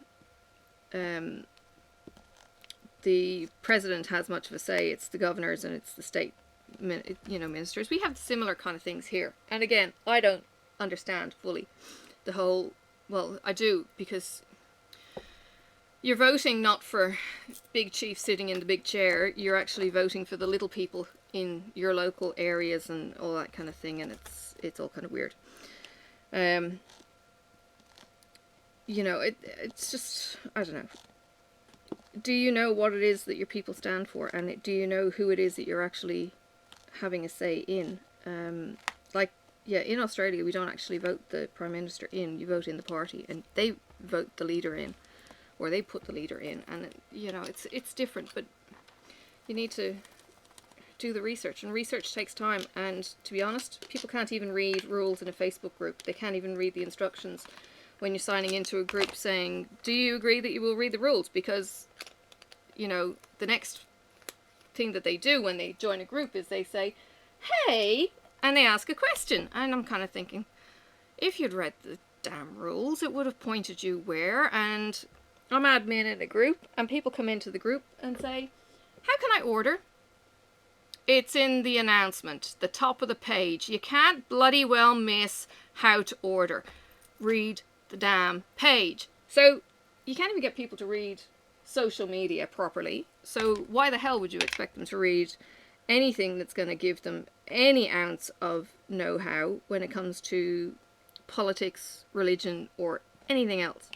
president has much of a say, it's the governors and it's the state, you know, ministers. We have similar kind of things here, and again, I don't understand fully the whole, well, I do, because you're voting not for big chief sitting in the big chair, you're actually voting for the little people in your local areas and all that kind of thing, and it's all kind of weird. You know, it's just, I don't know. Do you know what it is that your people stand for, and do you know who it is that you're actually having a say in? Like, yeah, in Australia we don't actually vote the Prime Minister in, you vote in the party, and they vote the leader in, or they put the leader in, and you know, it's different, but you need to do the research, and research takes time, and to be honest, people can't even read rules in a Facebook group. They can't even read the instructions when you're signing into a group saying, do you agree that you will read the rules? Because, you know, the next thing that they do when they join a group is they say, hey, and they ask a question, and I'm kind of thinking, if you'd read the damn rules, it would have pointed you where. And I'm admin in a group, and people come into the group and say, how can I order? It's in the announcement, the top of the page. You can't bloody well miss how to order. Read the damn page. So you can't even get people to read social media properly. So why the hell would you expect them to read anything that's going to give them any ounce of know-how when it comes to politics, religion, or anything else?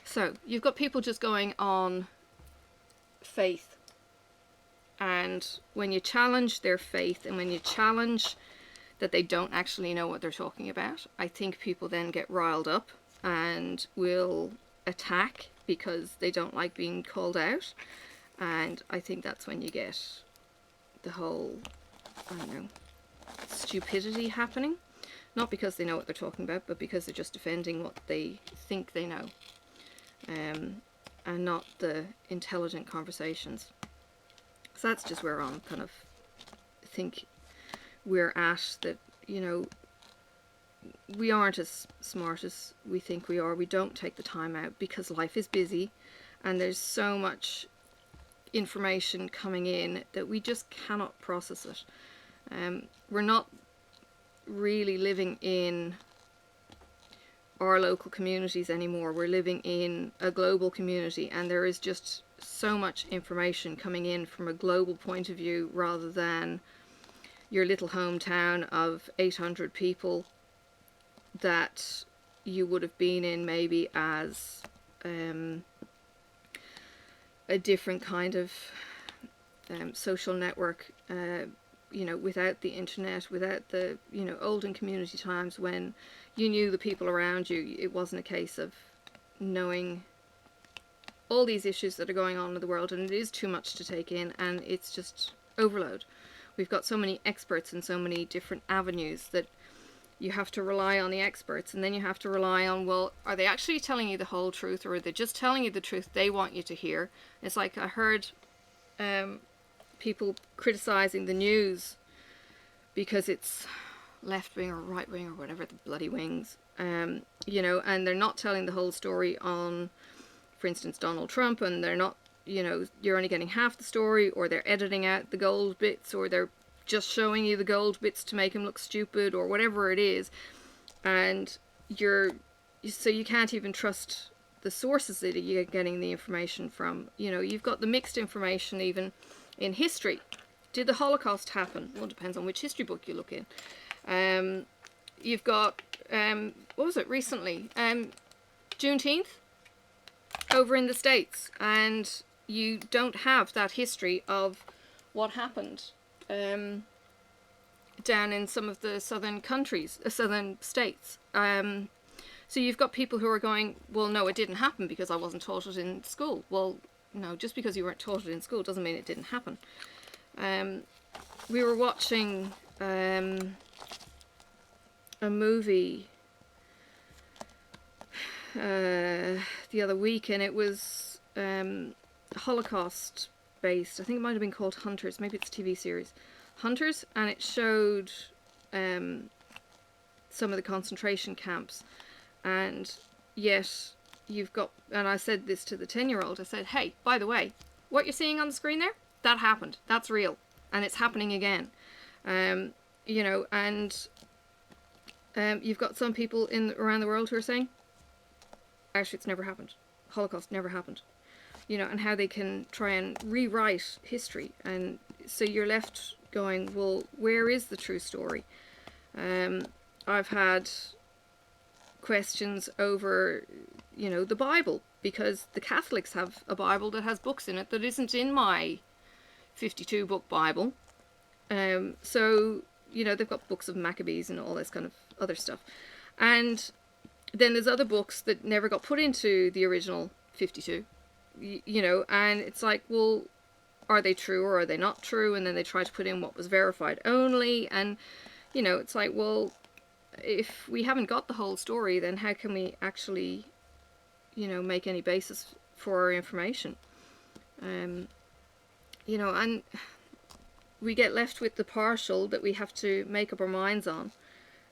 So you've got people just going on faith. And when you challenge their faith, and when you challenge that they don't actually know what they're talking about, I think people then get riled up and will attack because they don't like being called out. And I think that's when you get the whole, I don't know, stupidity happening. Not because they know what they're talking about, but because they're just defending what they think they know. And not the intelligent conversations. So that's just where I'm kind of think we're at, that, you know, we aren't as smart as we think we are. We don't take the time out because life is busy and there's so much information coming in that we just cannot process it. We're not really living in our local communities anymore. We're living in a global community, and there is just so much information coming in from a global point of view rather than your little hometown of 800 people that you would have been in maybe as a different kind of social network you know, without the internet, without the, you know, olden community times when you knew the people around you. It wasn't a case of knowing all these issues that are going on in the world, and it is too much to take in, and it's just overload. We've got so many experts in so many different avenues that you have to rely on the experts, and then you have to rely on, well, are they actually telling you the whole truth, or are they just telling you the truth they want you to hear? It's like I heard people criticizing the news because it's left wing or right wing or whatever, the bloody wings, you know, and they're not telling the whole story on, for instance, Donald Trump, and they're not, you know, you're only getting half the story, or they're editing out the gold bits, or they're just showing you the gold bits to make him look stupid, or whatever it is, and so you can't even trust the sources that you're getting the information from. You know, you've got the mixed information even in history. Did the Holocaust happen? Well, it depends on which history book you look in. You've got, what was it recently? Juneteenth over in the States, and you don't have that history of what happened down in some of the southern countries, southern states. So you've got people who are going, well, no, it didn't happen because I wasn't taught it in school. Well, no, just because you weren't taught it in school doesn't mean it didn't happen. We were watching a movie the other week, and it was Holocaust based. I think it might have been called Hunters. Maybe it's a TV series, Hunters, and it showed some of the concentration camps. And yet you've got, and I said this to the 10-year-old, I said, hey, by the way, what you're seeing on the screen there, that happened. That's real, and it's happening again. You know, and you've got some people around the world who are saying, actually, it's never happened. Holocaust never happened. You know, and how they can try and rewrite history. And so you're left going, well, where is the true story? I've had questions over, you know, the Bible, because the Catholics have a Bible that has books in it that isn't in my 52 book Bible. So, you know, they've got books of Maccabees and all this kind of other stuff. And then there's other books that never got put into the original 52, you know, and it's like, well, are they true or are they not true? And then they try to put in what was verified only. And, you know, it's like, well, if we haven't got the whole story, then how can we actually, you know, make any basis for our information? You know, and we get left with the partial that we have to make up our minds on,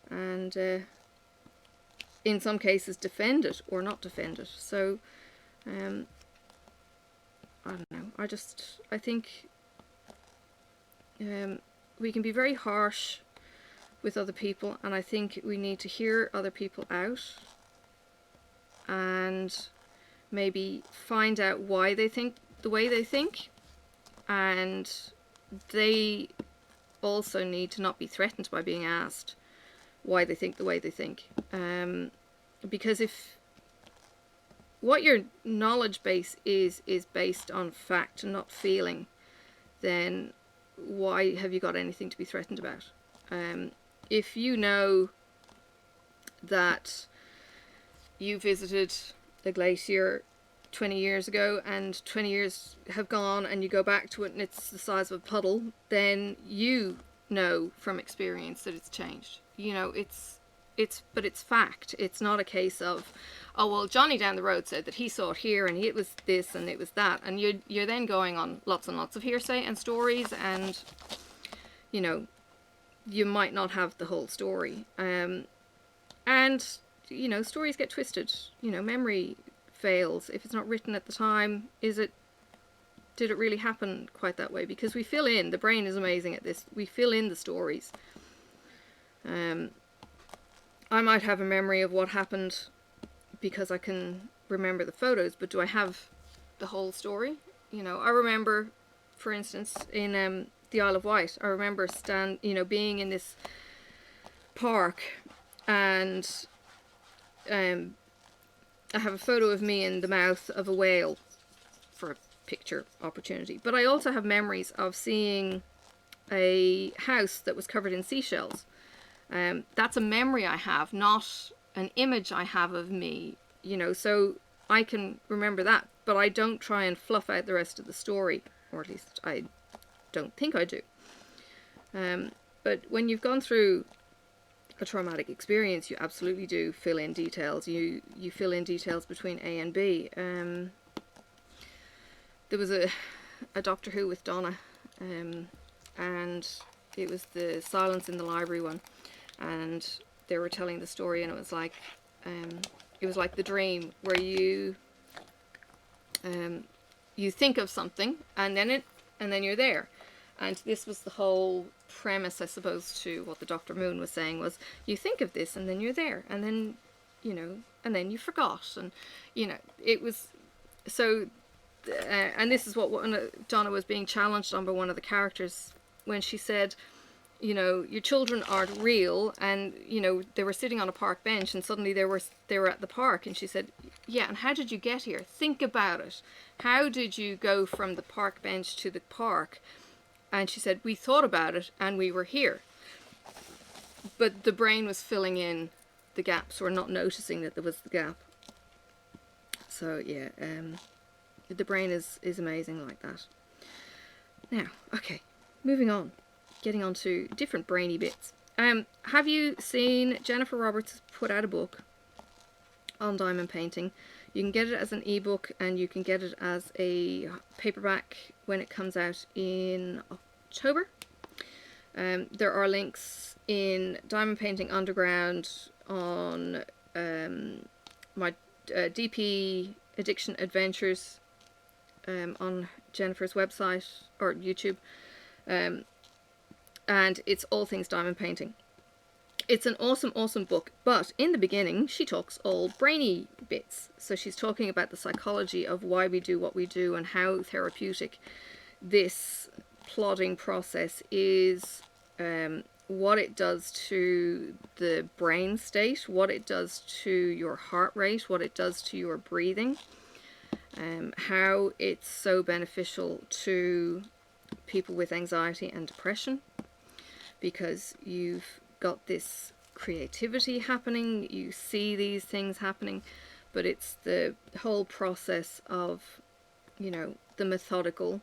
and in some cases defend it or not defend it. So I don't know, I think we can be very harsh with other people, and I think we need to hear other people out and maybe find out why they think the way they think, and they also need to not be threatened by being asked why they think the way they think, because if what your knowledge base is based on fact and not feeling, then why have you got anything to be threatened about? If you know that you visited a glacier 20 years ago and 20 years have gone and you go back to it and it's the size of a puddle, then you know from experience that it's changed. You know, but it's fact. It's not a case of, oh, well, Johnny down the road said that he saw it here and it was this and it was that, and you're then going on lots and lots of hearsay and stories, and you know, you might not have the whole story. And you know, stories get twisted. You know, memory fails if it's not written at the time. Did it really happen quite that way? Because we fill in, the brain is amazing at this, we fill in the stories. I might have a memory of what happened because I can remember the photos, but do I have the whole story? You know, I remember, for instance, in the Isle of Wight, I remember being in this park, and I have a photo of me in the mouth of a whale for a picture opportunity. But I also have memories of seeing a house that was covered in seashells. That's a memory I have, not an image I have of me, you know, so I can remember that, but I don't try and fluff out the rest of the story, or at least I don't think I do. But when you've gone through a traumatic experience, you absolutely do fill in details. You fill in details between A and B. There was a Doctor Who with Donna, and it was the Silence in the Library one, and they were telling the story, and it was like the dream where you think of something and then you're there. And this was the whole premise, I suppose, to what the Dr. Moon was saying, was you think of this and then you're there, and then, you know, and then you forgot, and, you know, it was so. And this is what Donna was being challenged on by one of the characters when she said, you know, your children aren't real, and, you know, they were sitting on a park bench and suddenly they were at the park, and she said, yeah, and how did you get here? Think about it. How did you go from the park bench to the park? And she said, we thought about it and we were here. But the brain was filling in the gaps, or not noticing that there was the gap. So yeah, the brain is amazing like that. Now, okay, moving on. Getting on to different brainy bits. Have you seen Jennifer Roberts put out a book on diamond painting? You can get it as an ebook, and you can get it as a paperback when it comes out in October. There are links in Diamond Painting Underground, on my DP Addiction Adventures, on Jennifer's website or YouTube, and it's all things diamond painting. It's an awesome book, but in the beginning she talks all brainy bits. So she's talking about the psychology of why we do what we do and how therapeutic this plodding process is, what it does to the brain state, what it does to your heart rate, what it does to your breathing, how it's so beneficial to people with anxiety and depression, because you've got this creativity happening, you see these things happening, but it's the whole process of, you know, the methodical,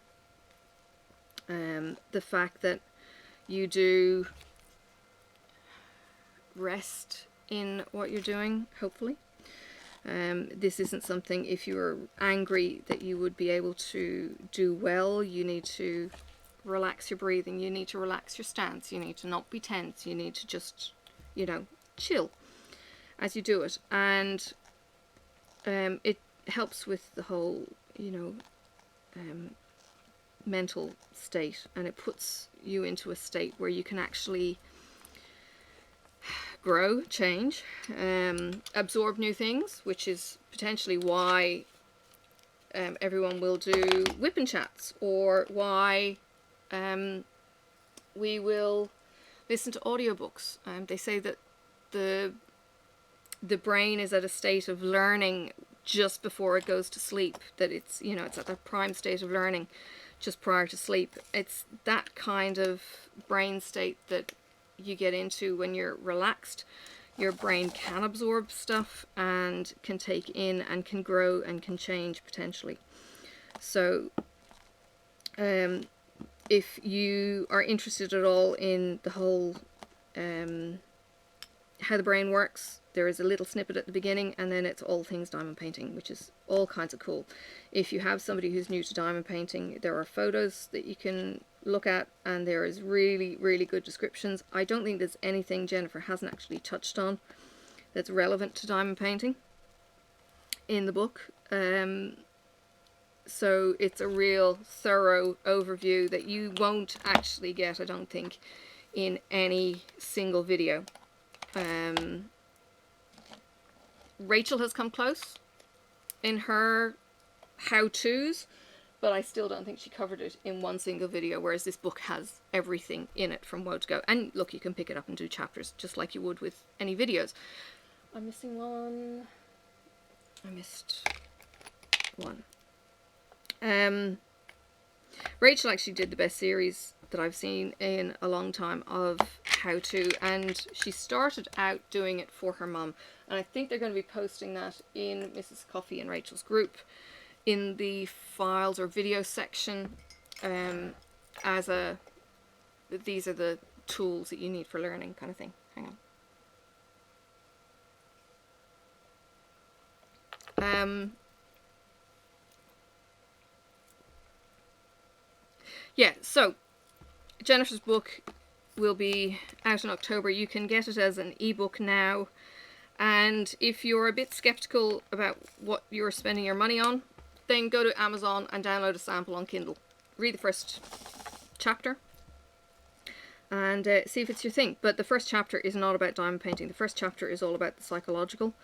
the fact that you do rest in what you're doing, hopefully. This isn't something, if you were angry, that you would be able to do well. You need to relax your breathing, you need to relax your stance, you need to not be tense, you need to just, you know, chill as you do it. And it helps with the whole, you know, mental state, and it puts you into a state where you can actually grow, change, absorb new things, which is potentially why everyone will do whipping chats, or why we will listen to audiobooks. They say that the brain is at a state of learning just before it goes to sleep, that it's, you know, it's at that prime state of learning just prior to sleep. It's that kind of brain state that you get into when you're relaxed. Your brain can absorb stuff and can take in and can grow and can change potentially. So if you are interested at all in the whole how the brain works, there is a little snippet at the beginning, and then it's all things diamond painting, which is all kinds of cool. If you have somebody who's new to diamond painting, there are photos that you can look at, and there is really good descriptions. I don't think there's anything Jennifer hasn't actually touched on that's relevant to diamond painting in the book. So it's a real thorough overview that you won't actually get, I don't think, in any single video. Rachel has come close in her how-tos, but I still don't think she covered it in one single video, whereas this book has everything in it from woe to go. And look, you can pick it up and do chapters just like you would with any videos. I'm missing one. I missed one. Rachel actually did the best series that I've seen in a long time of how to, and she started out doing it for her mum, and I think they're going to be posting that in Mrs. Coffee and Rachel's group in the files or video section, as a these are the tools that you need for learning kind of thing. Hang on. Yeah, so Jennifer's book will be out in October. You can get it as an ebook now, and if you're a bit skeptical about what you're spending your money on, then go to Amazon and download a sample on Kindle. Read the first chapter and see if it's your thing. But the first chapter is not about diamond painting. The first chapter is all about the psychological,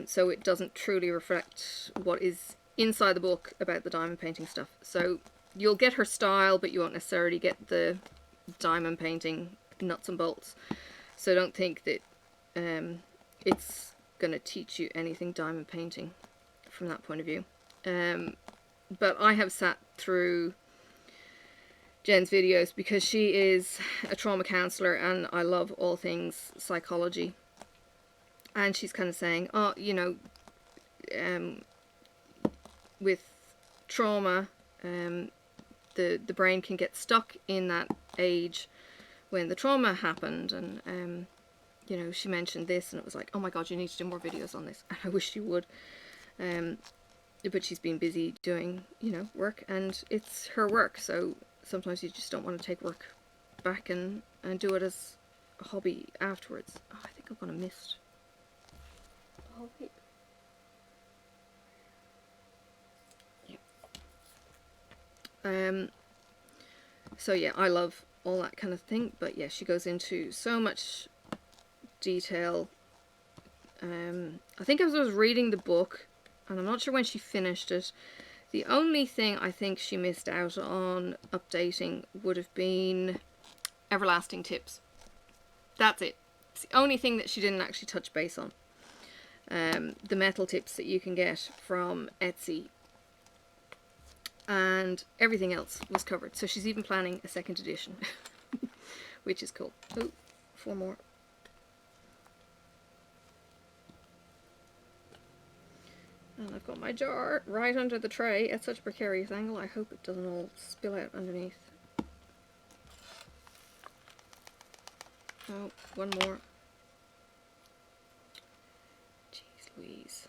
so it doesn't truly reflect what is inside the book about the diamond painting stuff. So you'll get her style, but you won't necessarily get the diamond painting nuts and bolts. So don't think that it's going to teach you anything diamond painting from that point of view. But I have sat through Jen's videos because she is a trauma counsellor and I love all things psychology. And she's kind of saying, oh, you know, with trauma, the brain can get stuck in that age when the trauma happened, and you know, she mentioned this and it was like, oh my god, you need to do more videos on this. I wish you would, but she's been busy doing, you know, work, and it's her work, so sometimes you just don't want to take work back and do it as a hobby afterwards. Oh, I think I'm gonna miss the whole heap. So yeah, I love all that kind of thing, but yeah, she goes into so much detail. I think as I was reading the book, and I'm not sure when she finished it, the only thing I think she missed out on updating would have been everlasting tips. That's it. It's the only thing that she didn't actually touch base on. The metal tips that you can get from Etsy, and everything else was covered. So she's even planning a second edition, which is cool. Oh, 4 more. And I've got my jar right under the tray at such a precarious angle. I hope it doesn't all spill out underneath. Oh, 1 more. Jeez Louise.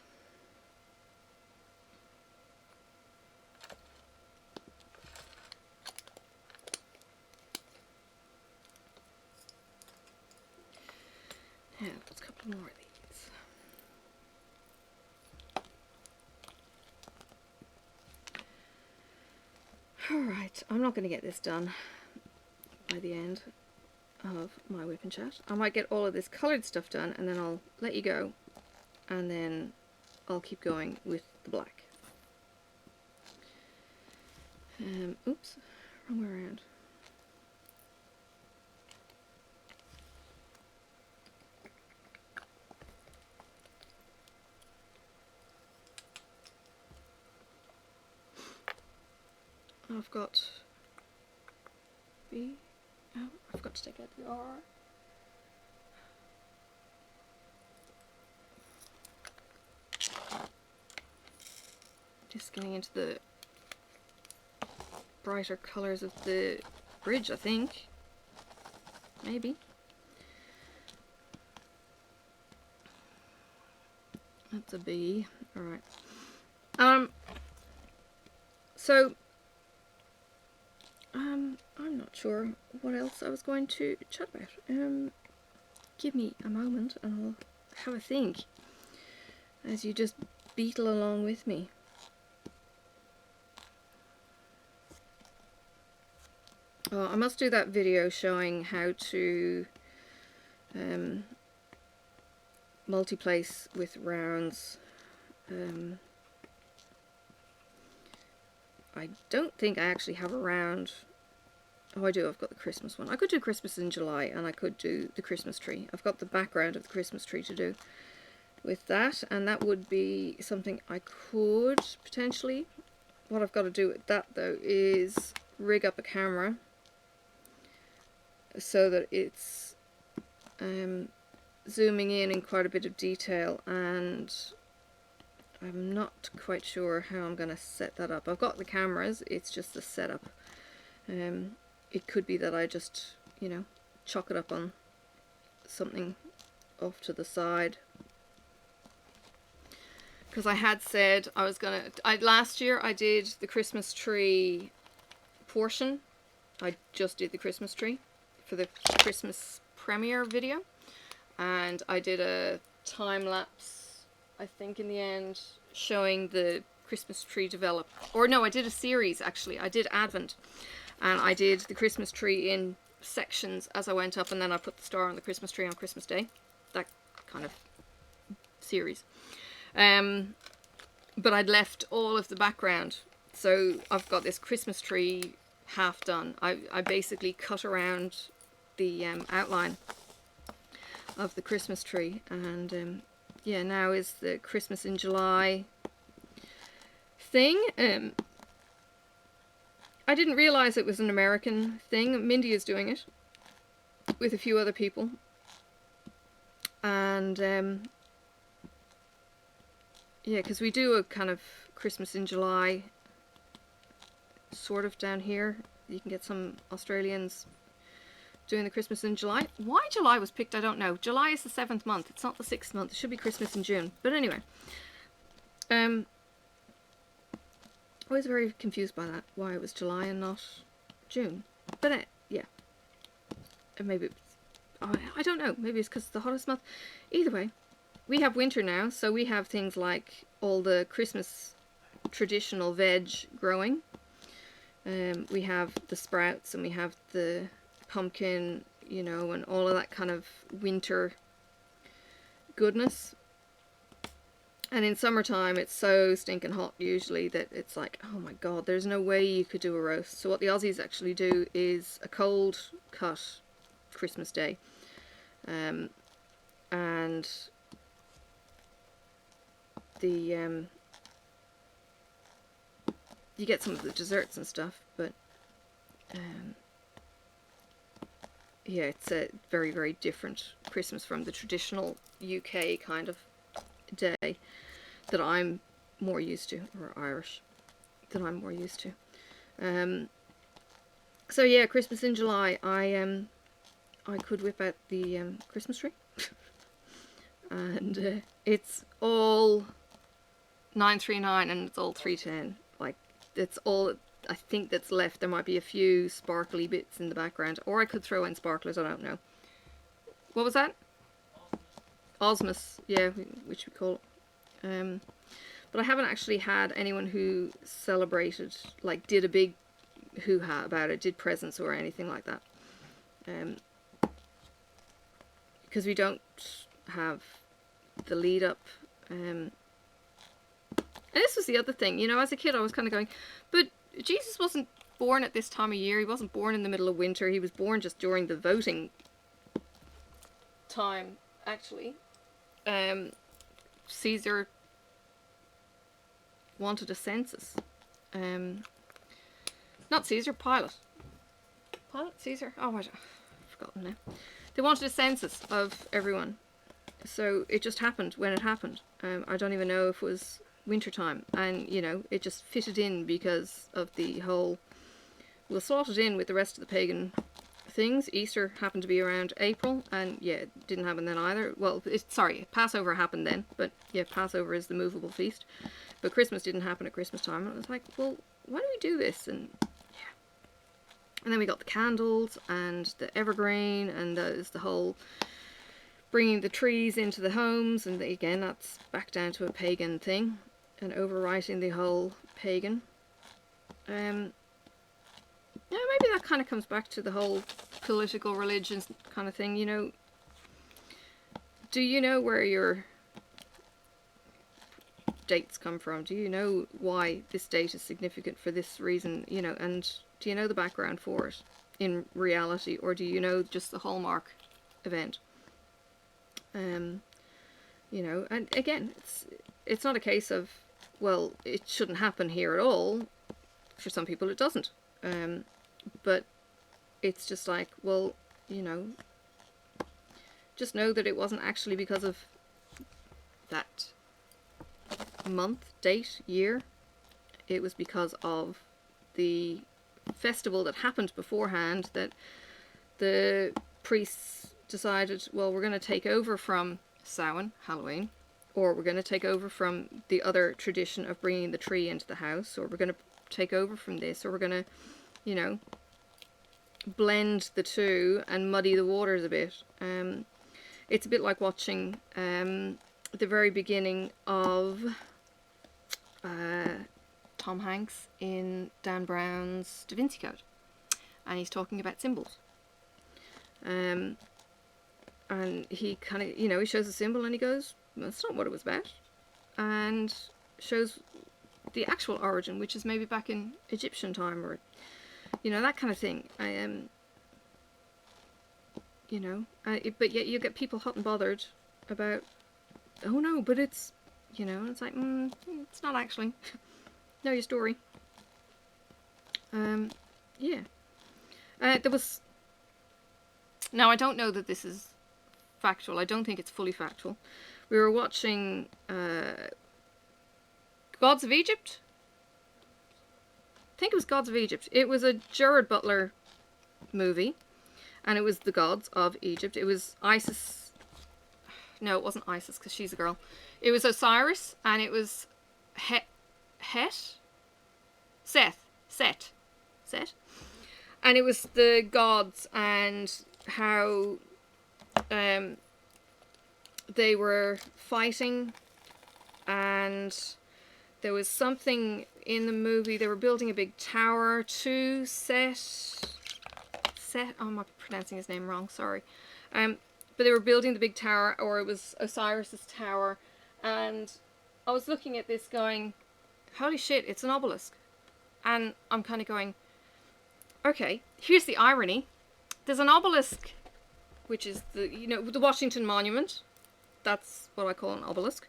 Yeah, there's a couple more of these. Alright, I'm not going to get this done by the end of my whip and chat. I might get all of this coloured stuff done and then I'll let you go, and then I'll keep going with the black. Oops, wrong way around. I've got B. Oh, I forgot to take out the R. Just getting into the brighter colours of the bridge, I think. Maybe. That's a B. Alright. So I'm not sure what else I was going to chat about. Give me a moment and I'll have a think as you just beetle along with me. Oh, I must do that video showing how to multi-place with rounds. I don't think I actually have a round. Oh, I do. I've got the Christmas one. I could do Christmas in July, and I could do the Christmas tree. I've got the background of the Christmas tree to do with that, and that would be something I could potentially. What I've got to do with that, though, is rig up a camera so that it's zooming in quite a bit of detail, and I'm not quite sure how I'm going to set that up. I've got the cameras, it's just the setup. It could be that I just, you know, chalk it up on something off to the side. Because I had said I was going to... Last year I did the Christmas tree portion. I just did the Christmas tree for the Christmas premiere video. And I did a time-lapse, I think, in the end, showing the Christmas tree develop. Or no, I did a series, actually. I did Advent. And I did the Christmas tree in sections as I went up, and then I put the star on the Christmas tree on Christmas Day. That kind of series. But I'd left all of the background. So I've got this Christmas tree half done. I basically cut around the outline of the Christmas tree, and yeah, now is the Christmas in July thing. I didn't realize it was an American thing. Mindy is doing it with a few other people, and yeah, because we do a kind of Christmas in July sort of down here. You can get some Australians doing the Christmas in July. Why July was picked, I don't know. July is the 7th month. It's not the 6th month. It should be Christmas in June. But anyway. I was very confused by that. Why it was July and not June. But yeah. And maybe I don't know. Maybe it's because it's the hottest month. Either way. We have winter now. So we have things like all the Christmas traditional veg growing. We have the sprouts and we have the pumpkin, you know, and all of that kind of winter goodness. And in summertime it's so stinking hot usually that it's like, oh my god, there's no way you could do a roast. So what the Aussies actually do is a cold cut Christmas Day, and the you get some of the desserts and stuff, but yeah, it's a very, very different Christmas from the traditional UK kind of day that I'm more used to, or Irish, that I'm more used to. So yeah, Christmas in July, I could whip out the Christmas tree, and it's all 939 and it's all 310. Like, it's all I think that's left. There might be a few sparkly bits in the background, or I could throw in sparklers, I don't know. What was that? Osmus, yeah, which we call it. But I haven't actually had anyone who celebrated, like did a big hoo-ha about it, did presents or anything like that. Because we don't have the lead up. And this was the other thing, you know, as a kid I was kind of going, but Jesus wasn't born at this time of year. He wasn't born in the middle of winter. He was born just during the voting time, actually. Caesar wanted a census. Not Caesar, Pilate. Pilate? Caesar? Oh, I've forgotten now. They wanted a census of everyone. So it just happened when it happened. I don't even know if it was wintertime, and you know, it just fitted in because of the whole, we'll slot it in with the rest of the pagan things. Easter happened to be around April, and yeah, it didn't happen then either. Well, sorry, Passover happened then, but yeah, Passover is the movable feast, but Christmas didn't happen at Christmas time, and I was like, well, why do we do this? And yeah, and then we got the candles and the evergreen, and there's the whole bringing the trees into the homes, and again, that's back down to a pagan thing, and overwriting the whole pagan. Yeah, maybe that kind of comes back to the whole political religions kind of thing, you know. Do you know where your dates come from? Do you know why this date is significant for this reason, you know, and do you know the background for it in reality, or do you know just the hallmark event? You know, and again, it's not a case of, well, it shouldn't happen here at all. For some people it doesn't. But it's just like, well, you know, just know that it wasn't actually because of that month, date, year. It was because of the festival that happened beforehand, that the priests decided, well, we're going to take over from Samhain, Halloween, or we're going to take over from the other tradition of bringing the tree into the house, or we're going to take over from this, or we're going to, you know, blend the two and muddy the waters a bit. It's a bit like watching the very beginning of Tom Hanks in Dan Brown's Da Vinci Code, and he's talking about symbols. And he kind of, you know, he shows a symbol and he goes, that's not what it was about, and shows the actual origin, which is maybe back in Egyptian time, or, you know, that kind of thing. You know, but yet you get people hot and bothered about, oh no, but it's, you know, it's like, it's not actually. Know your story. Yeah. There was, now I don't know that this is factual. I don't think it's fully factual. We were watching Gods of Egypt? I think it was Gods of Egypt. It was a Gerard Butler movie, and it was the gods of Egypt. It was Isis. No, it wasn't Isis, because she's a girl. It was Osiris, and it was Set. And it was the gods and how they were fighting, and there was something in the movie. They were building a big tower to Set. Oh, I'm pronouncing his name wrong, sorry. But they were building the big tower, or it was Osiris's tower, and I was looking at this going, holy shit, it's an obelisk. And I'm kind of going, okay, here's the irony. There's an obelisk, which is the, you know, the Washington Monument. That's what I call an obelisk.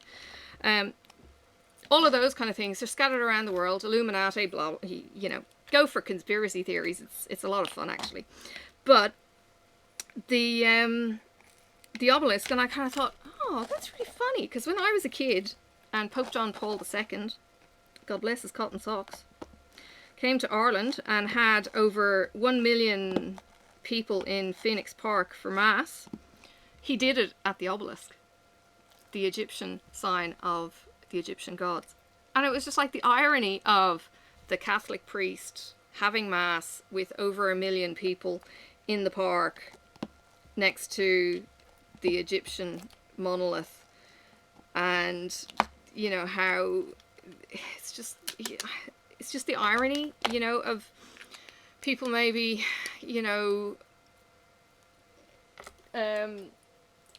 All of those kind of things are scattered around the world. Illuminati, blah, you know, go for conspiracy theories. It's a lot of fun, actually. But the obelisk, and I kind of thought, oh, that's really funny, because when I was a kid and Pope John Paul II, God bless his cotton socks, came to Ireland and had over 1 million people in Phoenix Park for Mass, he did it at the obelisk, the Egyptian sign of the Egyptian gods. And it was just like the irony of the Catholic priest having Mass with over 1 million people in the park next to the Egyptian monolith, and, you know, how it's just the irony, you know, of people maybe, you know,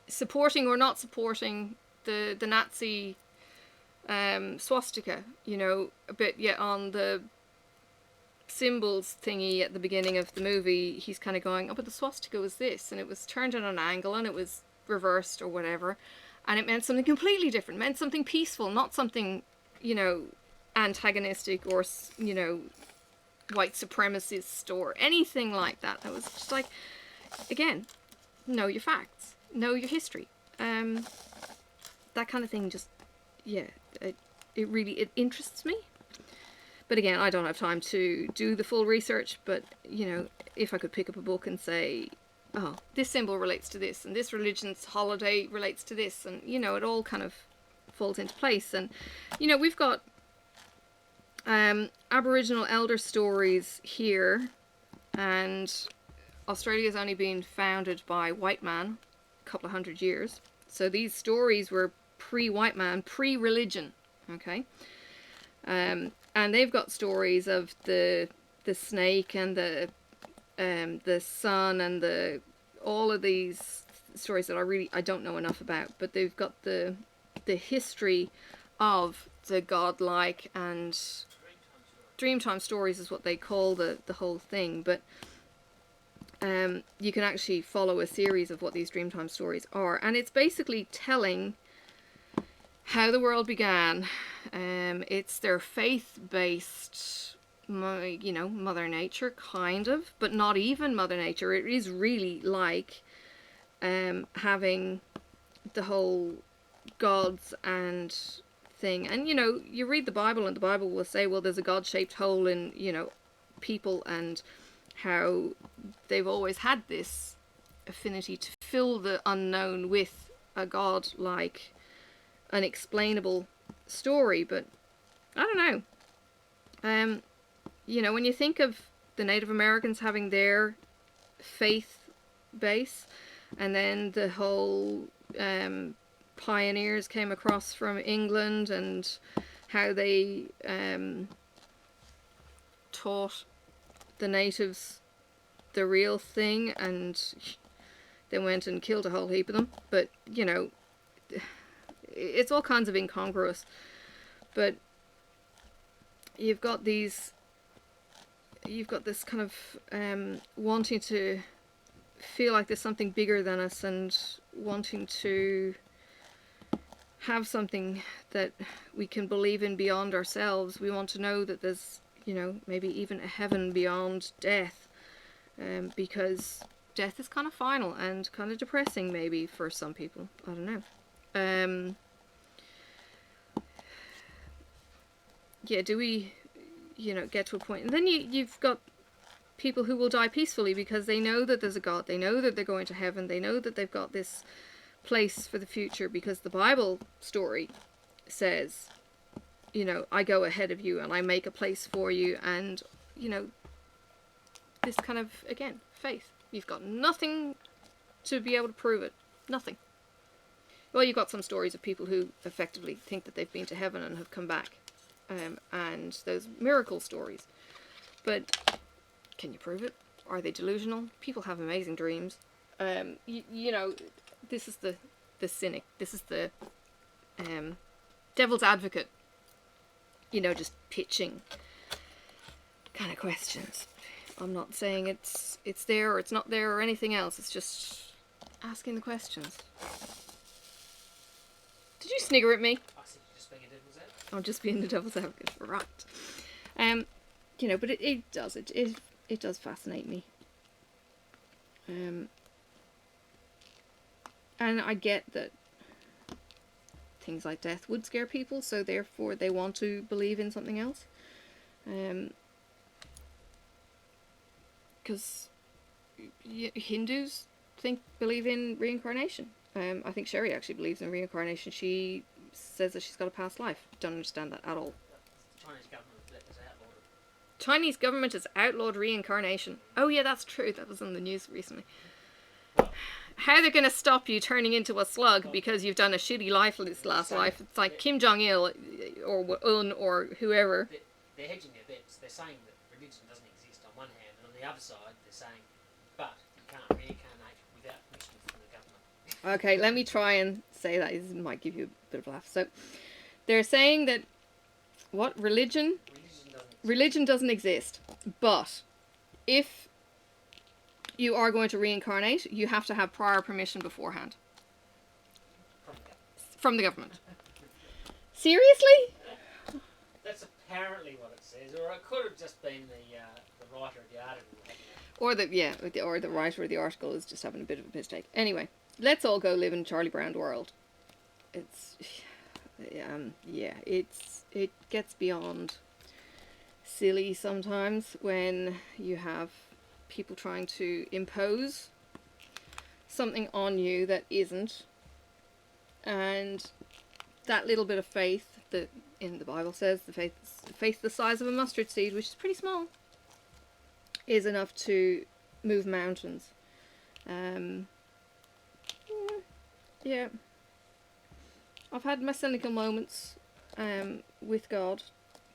supporting or not supporting the Nazi swastika, you know, but yet on the symbols thingy at the beginning of the movie, he's kind of going, oh, but the swastika was this, and it was turned at an angle, and it was reversed or whatever, and it meant something completely different, meant something peaceful, not something, you know, antagonistic or, you know, white supremacist or anything like that. I was just like, again, know your facts, know your history. That kind of thing just, yeah, it really interests me. But again, I don't have time to do the full research, but, you know, if I could pick up a book and say, oh, this symbol relates to this, and this religion's holiday relates to this, and, you know, it all kind of falls into place. And, you know, we've got Aboriginal elder stories here, and Australia's only been founded by white man a couple of 100 years. So these stories were pre-white man, pre-religion, okay? And they've got stories of the snake and the sun and all of these stories that I don't know enough about, but they've got the history of the godlike, and Dreamtime stories is what they call the whole thing. But you can actually follow a series of what these Dreamtime stories are, and it's basically telling how the world began. It's their faith-based you know, Mother Nature, kind of, but not even Mother Nature. It is really like having the whole gods and thing. And, you know, you read the Bible and the Bible will say, well, there's a God-shaped hole in, you know, people, and how they've always had this affinity to fill the unknown with a god-like, unexplainable story. But I don't know. You know, when you think of the Native Americans having their faith base, and then the whole pioneers came across from England, and how they taught the natives the real thing, and they went and killed a whole heap of them. But, you know, it's all kinds of incongruous. But you've got this kind of wanting to feel like there's something bigger than us, and wanting to have something that we can believe in beyond ourselves. We want to know that there's, you know, maybe even a heaven beyond death, because death is kind of final and kind of depressing maybe for some people. I don't know. Yeah, do we, you know, get to a point, and then you've got people who will die peacefully because they know that there's a God, they know that they're going to heaven, they know that they've got this place for the future, because the Bible story says, you know, I go ahead of you and I make a place for you. And, you know, this kind of, again, faith. You've got nothing to be able to prove it. Nothing. Well, you've got some stories of people who effectively think that they've been to heaven and have come back. And those miracle stories. But can you prove it? Are they delusional? People have amazing dreams. You know, this is the cynic. This is the devil's advocate. You know, just pitching kind of questions. I'm not saying it's there or it's not there or anything else. It's just asking the questions. Did you snigger at me? I see you just being a devil's advocate. I'm just being the devil's advocate, right? You know, but it does fascinate me. And I get that things like death would scare people, so therefore they want to believe in something else. Because Hindus believe in reincarnation. I think Sherry actually believes in reincarnation. She says that she's got a past life. Don't understand that at all. The Chinese government has outlawed it. Chinese government has outlawed reincarnation. Oh yeah, that's true. That was in the news recently. How they're going to stop you turning into a slug because you've done a shitty life this last life? It's like Kim Jong-il or Un or whoever. They're hedging their bets. They're saying that religion doesn't exist on one hand, and on the other side they're saying, but you can't reincarnate without permission from the government. Okay, let me try and say that. This might give you a bit of a laugh. So, they're saying that, what, religion doesn't exist, but if you are going to reincarnate, you have to have prior permission beforehand. From the government. Seriously? That's apparently what it says, or it could have just been the writer of the article. Or the writer of the article is just having a bit of a mistake. Anyway, let's all go live in Charlie Brown world. It's, it gets beyond silly sometimes when you have people trying to impose something on you that isn't, and that little bit of faith that in the Bible says the faith the size of a mustard seed, which is pretty small, is enough to move mountains. Yeah, I've had my cynical moments with God,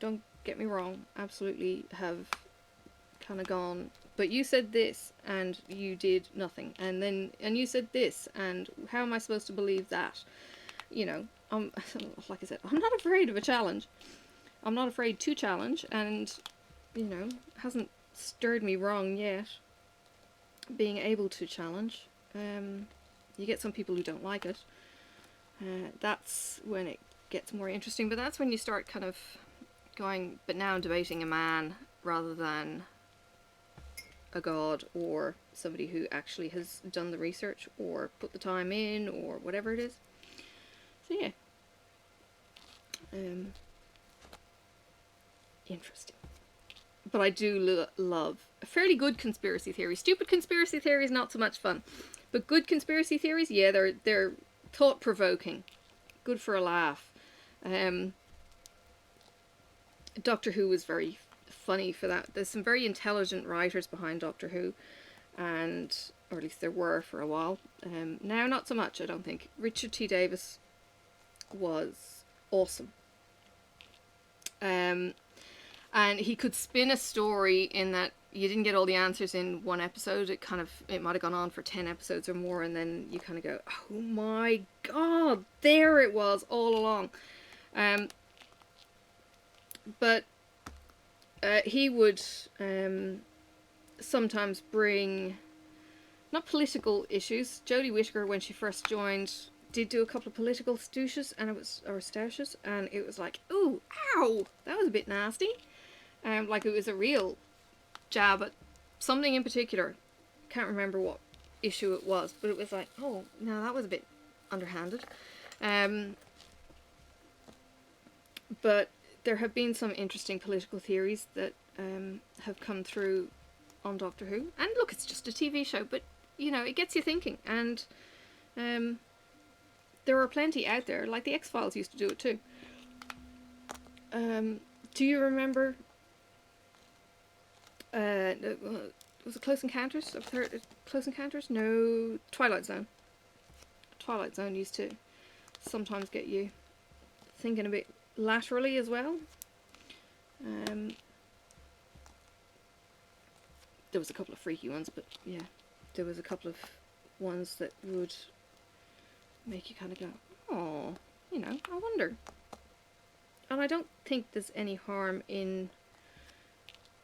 don't get me wrong, absolutely have kind of gone, but you said this and you did nothing, and you said this, and how am I supposed to believe that? You know, like I said, I'm not afraid of a challenge. I'm not afraid to challenge, and, you know, hasn't stirred me wrong yet, being able to challenge. You get some people who don't like it. That's when it gets more interesting, but that's when you start kind of going, but now I'm debating a man rather than a god or somebody who actually has done the research or put the time in or whatever it is. So yeah, interesting. But I do love a fairly good conspiracy theory. Stupid conspiracy theories, not so much fun, but good conspiracy theories, yeah, they're thought provoking, good for a laugh. Doctor Who was very funny for that. There's some very intelligent writers behind Doctor Who, and or at least there were for a while. Now not so much, I don't think. Richard T. Davis was awesome. And he could spin a story in that you didn't get all the answers in one episode. It might have gone on for 10 episodes or more, and then you kind of go, oh my god, there it was all along. But he would sometimes bring, not political issues. Jodie Whittaker, when she first joined, did do a couple of political stoushes, and it was like, ooh, ow, that was a bit nasty. Like it was a real jab at something in particular. Can't remember what issue it was, but it was like, oh, no, that was a bit underhanded. But there have been some interesting political theories that have come through on Doctor Who. And look, it's just a TV show, but, you know, it gets you thinking. And there are plenty out there, like the X-Files used to do it too. Do you remember... was it Close Encounters? I've heard Close Encounters? No, Twilight Zone. Twilight Zone used to sometimes get you thinking a bit laterally as well. There was a couple of freaky ones, but yeah, there was a couple of ones that would make you kind of go, oh, you know, I wonder. And I don't think there's any harm in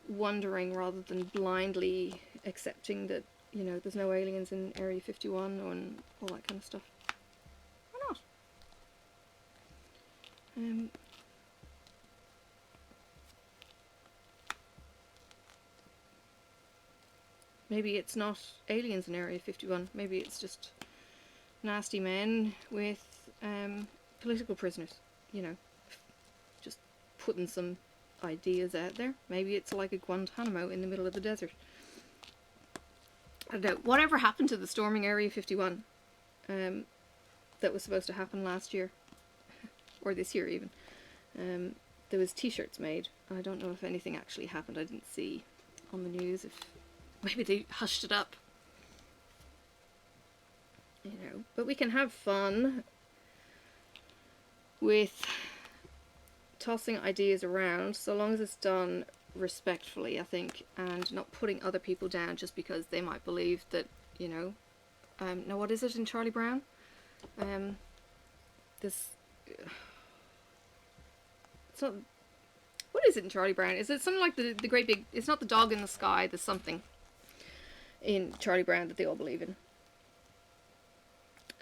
wondering rather than blindly accepting that, you know, there's no aliens in Area 51 and all that kind of stuff. Why not? Maybe it's not aliens in Area 51. Maybe it's just nasty men with political prisoners, you know, just putting some ideas out there. Maybe it's like a Guantanamo in the middle of the desert. I don't know. Whatever happened to the storming Area 51 that was supposed to happen last year, or this year even? There was t-shirts made. I don't know if anything actually happened. I didn't see on the news. If maybe they hushed it up, you know. But we can have fun with tossing ideas around, so long as it's done respectfully, I think, and not putting other people down just because they might believe that, you know, now what is it in Charlie Brown? This, it's not, what is it in Charlie Brown? Is it something like the great big, it's not the dog in the sky, there's something in Charlie Brown that they all believe in.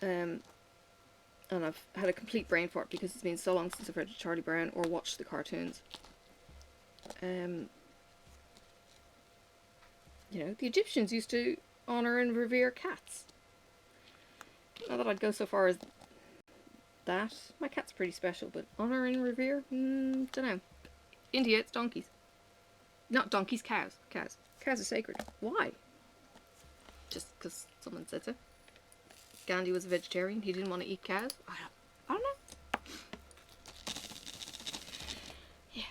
And I've had a complete brain fart because it's been so long since I've read Charlie Brown or watched the cartoons. You know, the Egyptians used to honour and revere cats. Not that I'd go so far as that. My cat's pretty special, but honour and revere? Don't know. India, it's donkeys. Not donkeys, cows. Cows. Cows are sacred. Why? Just because someone said so. Gandhi was a vegetarian. He didn't want to eat cows. I don't know. Yeah.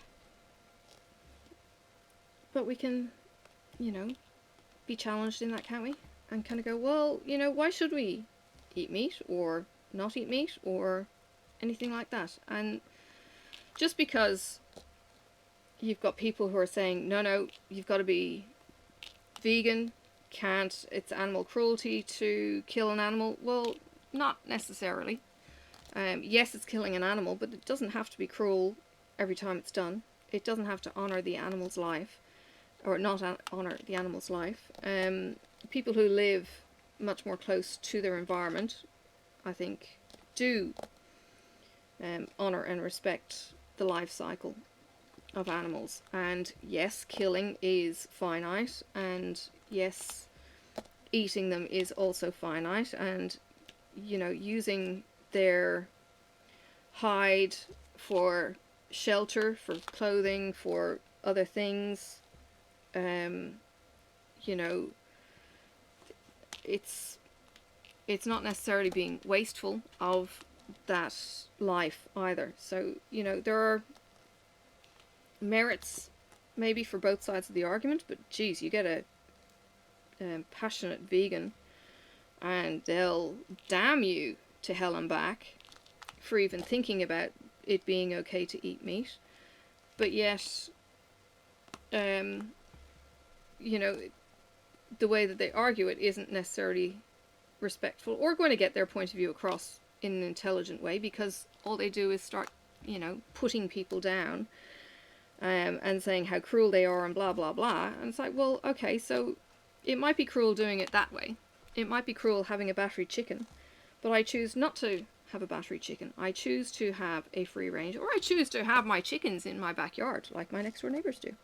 But we can, you know, be challenged in that, can't we? And kind of go, well, you know, why should we eat meat or not eat meat or anything like that? And just because you've got people who are saying, no, you've got to be vegan, can't, it's animal cruelty to kill an animal. Well, not necessarily. Yes, it's killing an animal, but it doesn't have to be cruel every time it's done. It doesn't have to honour the animal's life, or not honour the animal's life. People who live much more close to their environment, I think, do honour and respect the life cycle of animals. And yes, killing is finite, and yes, eating them is also finite, and you know, using their hide for shelter, for clothing, for other things, you know, it's not necessarily being wasteful of that life either. So, you know, there are merits maybe for both sides of the argument, but geez, you get a passionate vegan and they'll damn you to hell and back for even thinking about it being okay to eat meat. But yet, you know, the way that they argue it isn't necessarily respectful or going to get their point of view across in an intelligent way, because all they do is start, you know, putting people down and saying how cruel they are and blah blah blah. And it's like, well, okay, so it might be cruel doing it that way. It might be cruel having a battery chicken, but I choose not to have a battery chicken. I choose to have a free range, or I choose to have my chickens in my backyard like my next door neighbours do.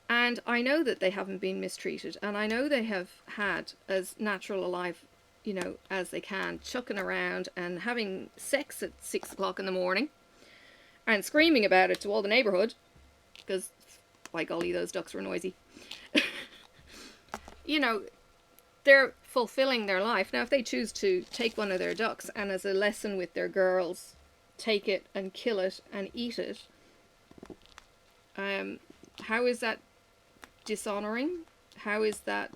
And I know that they haven't been mistreated, and I know they have had as natural a life, you know, as they can, chucking around and having sex at 6 o'clock in the morning and screaming about it to all the neighbourhood, because by golly, those ducks were noisy. You know, they're fulfilling their life. Now, if they choose to take one of their ducks and as a lesson with their girls, take it and kill it and eat it, how is that dishonouring? How is that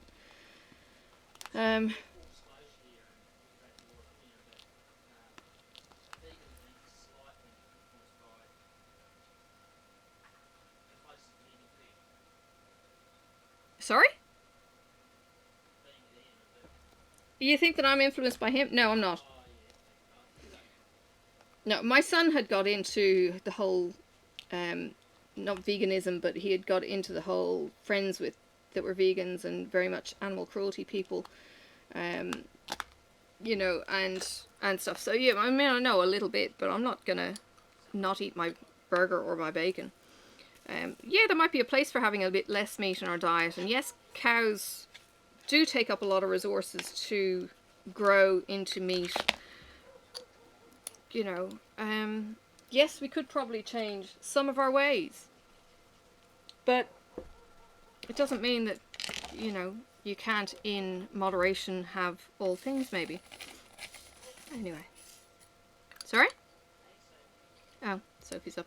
sorry? You think that I'm influenced by him? No, I'm not. No, my son had got into the whole, not veganism, but he had got into the whole friends with that were vegans and very much animal cruelty people, you know, and stuff. So yeah, I mean, I know a little bit, but I'm not gonna not eat my burger or my bacon. Yeah, there might be a place for having a bit less meat in our diet, and yes, cows do take up a lot of resources to grow into meat. You know, yes, we could probably change some of our ways, but it doesn't mean that, you know, you can't in moderation have all things maybe. Anyway. Sorry? Oh, Sophie's up.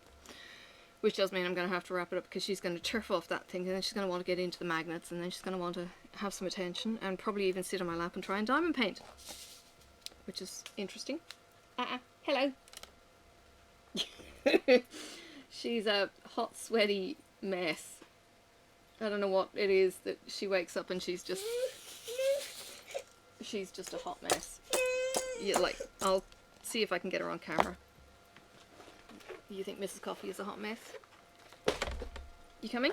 Which does mean I'm going to have to wrap it up, because she's going to turf off that thing, and then she's going to want to get into the magnets, and then she's going to want to have some attention, and probably even sit on my lap and try and diamond paint. Which is interesting. Hello. She's a hot, sweaty mess. I don't know what it is that she wakes up and she's just a hot mess. Yeah, like, I'll see if I can get her on camera. You think Mrs. Coffee is a hot mess? You coming?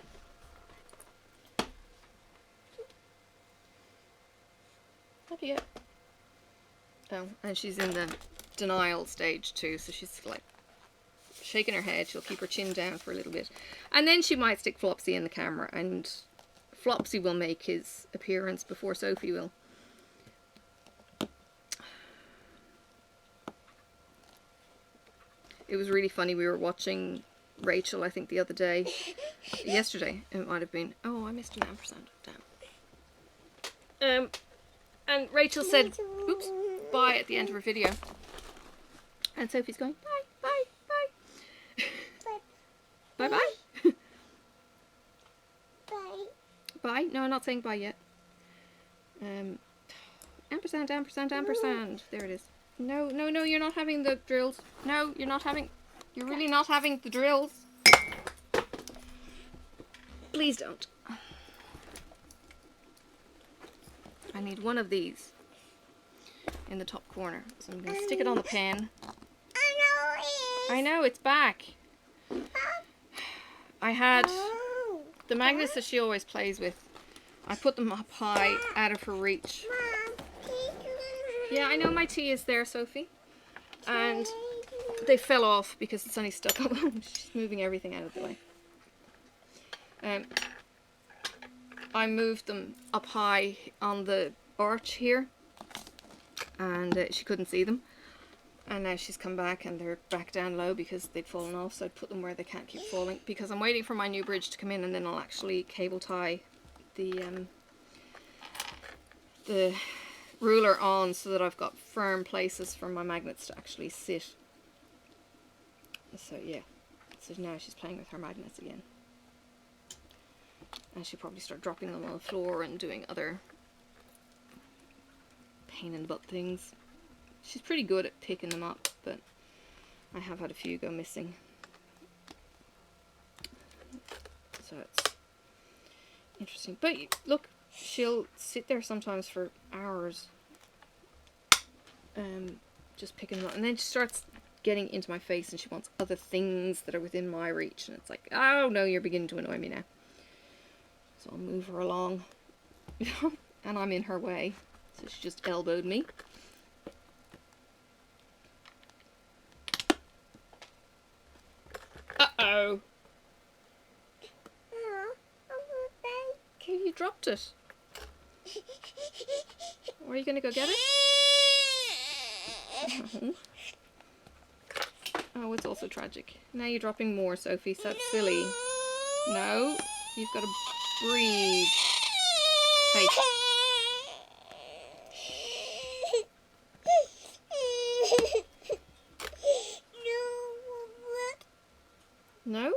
Not yet. Oh, and she's in the denial stage too, so she's like shaking her head. She'll keep her chin down for a little bit, and then she might stick Flopsy in the camera, and Flopsy will make his appearance before Sophie will. It was really funny. We were watching Rachel, I think, the other day. Yesterday, it might have been. Oh, I missed an ampersand. Damn. And Rachel said, oops, bye at the end of her video. And Sophie's going, bye, bye, bye. Bye, bye. Bye. Bye? No, I'm not saying bye yet. Ampersand, ampersand, ampersand. There it is. No, no, no, you're not having the drills. No, you're not having... You're really not having the drills. Please don't. I need one of these in the top corner. So I'm going to stick it on the pen. I know, it's back. I had the magnets that she always plays with. I put them up high, out of her reach. Mom, Yeah, I know my tea is there, Sophie. And they fell off because it's only stuck up. She's moving everything out of the way. I moved them up high on the arch here, and she couldn't see them. And now she's come back and they're back down low because they'd fallen off, so I put them where they can't keep falling. Because I'm waiting for my new bridge to come in, and then I'll actually cable tie the ruler on so that I've got firm places for my magnets to actually sit. So yeah, so now she's playing with her magnets again. And she'll probably start dropping them on the floor and doing other pain in the butt things. She's pretty good at picking them up, but I have had a few go missing. So it's interesting. But look, she'll sit there sometimes for hours, just picking them up. And then she starts getting into my face and she wants other things that are within my reach. And it's like, oh no, you're beginning to annoy me now. So I'll move her along. And I'm in her way. So she just elbowed me. Uh-oh. Okay, you dropped it. Are you going to go get it? Oh. Oh, it's also tragic. Now you're dropping more, Sophie, so that's silly. No, you've got to breathe. Hey. No?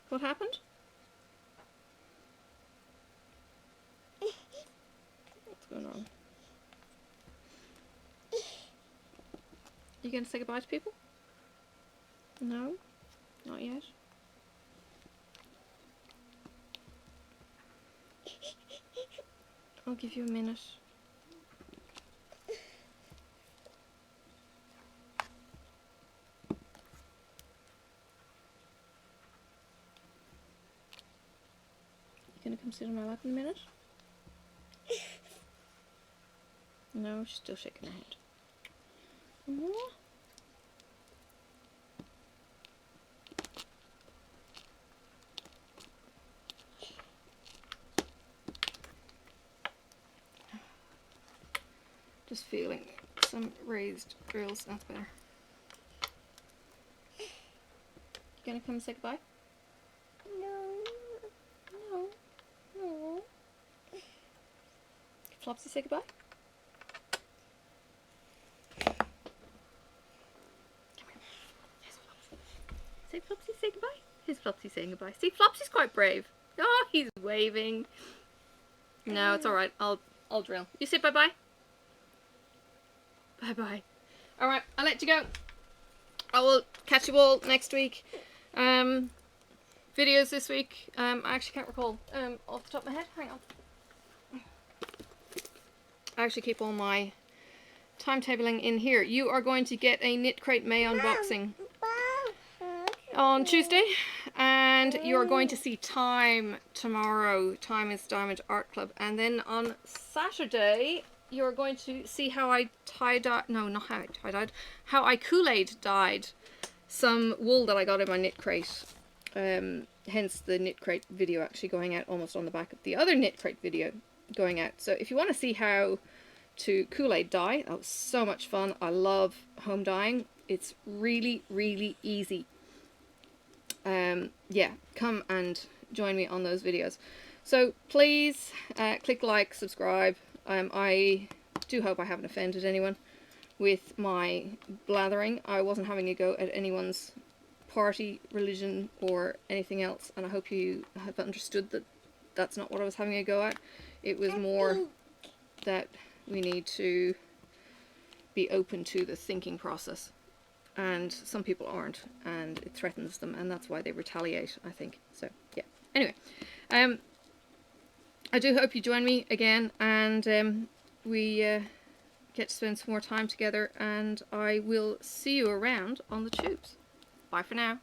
What happened? What's going on? You going to say goodbye to people? No? Not yet? I'll give you a minute. Gonna come sit on my lap in a minute? No, she's still shaking her head. Aww. Just feeling some raised drills. That's better. You gonna come say goodbye? Flopsy, say goodbye. Come here. Yes, Flopsy. Say Flopsy, say goodbye. Here's Flopsy saying goodbye. See, Flopsy's quite brave. Oh, he's waving. No, it's alright. I'll drill. You say bye-bye. Bye-bye. Alright, I'll let you go. I will catch you all next week. Videos this week. I actually can't recall off the top of my head. Hang on. I actually keep all my timetabling in here. You are going to get a Knit Crate May unboxing on Tuesday, and you are going to see Time tomorrow. Time is Diamond Art Club, and then on Saturday you are going to see how I how I Kool-Aid dyed some wool that I got in my Knit Crate. Hence the Knit Crate video actually going out almost on the back of the other Knit Crate video going out. So if you want to see how to Kool-Aid dye, that was so much fun. I love home dyeing. It's really, really easy. Yeah, come and join me on those videos. So please click like, subscribe. I do hope I haven't offended anyone with my blathering. I wasn't having a go at anyone's party, religion, or anything else, and I hope you have understood that that's not what I was having a go at. It was more that we need to be open to the thinking process, and some people aren't, and it threatens them, and that's why they retaliate, I think. So yeah, anyway, I do hope you join me again, and we get to spend some more time together, and I will see you around on the tubes. Bye for now.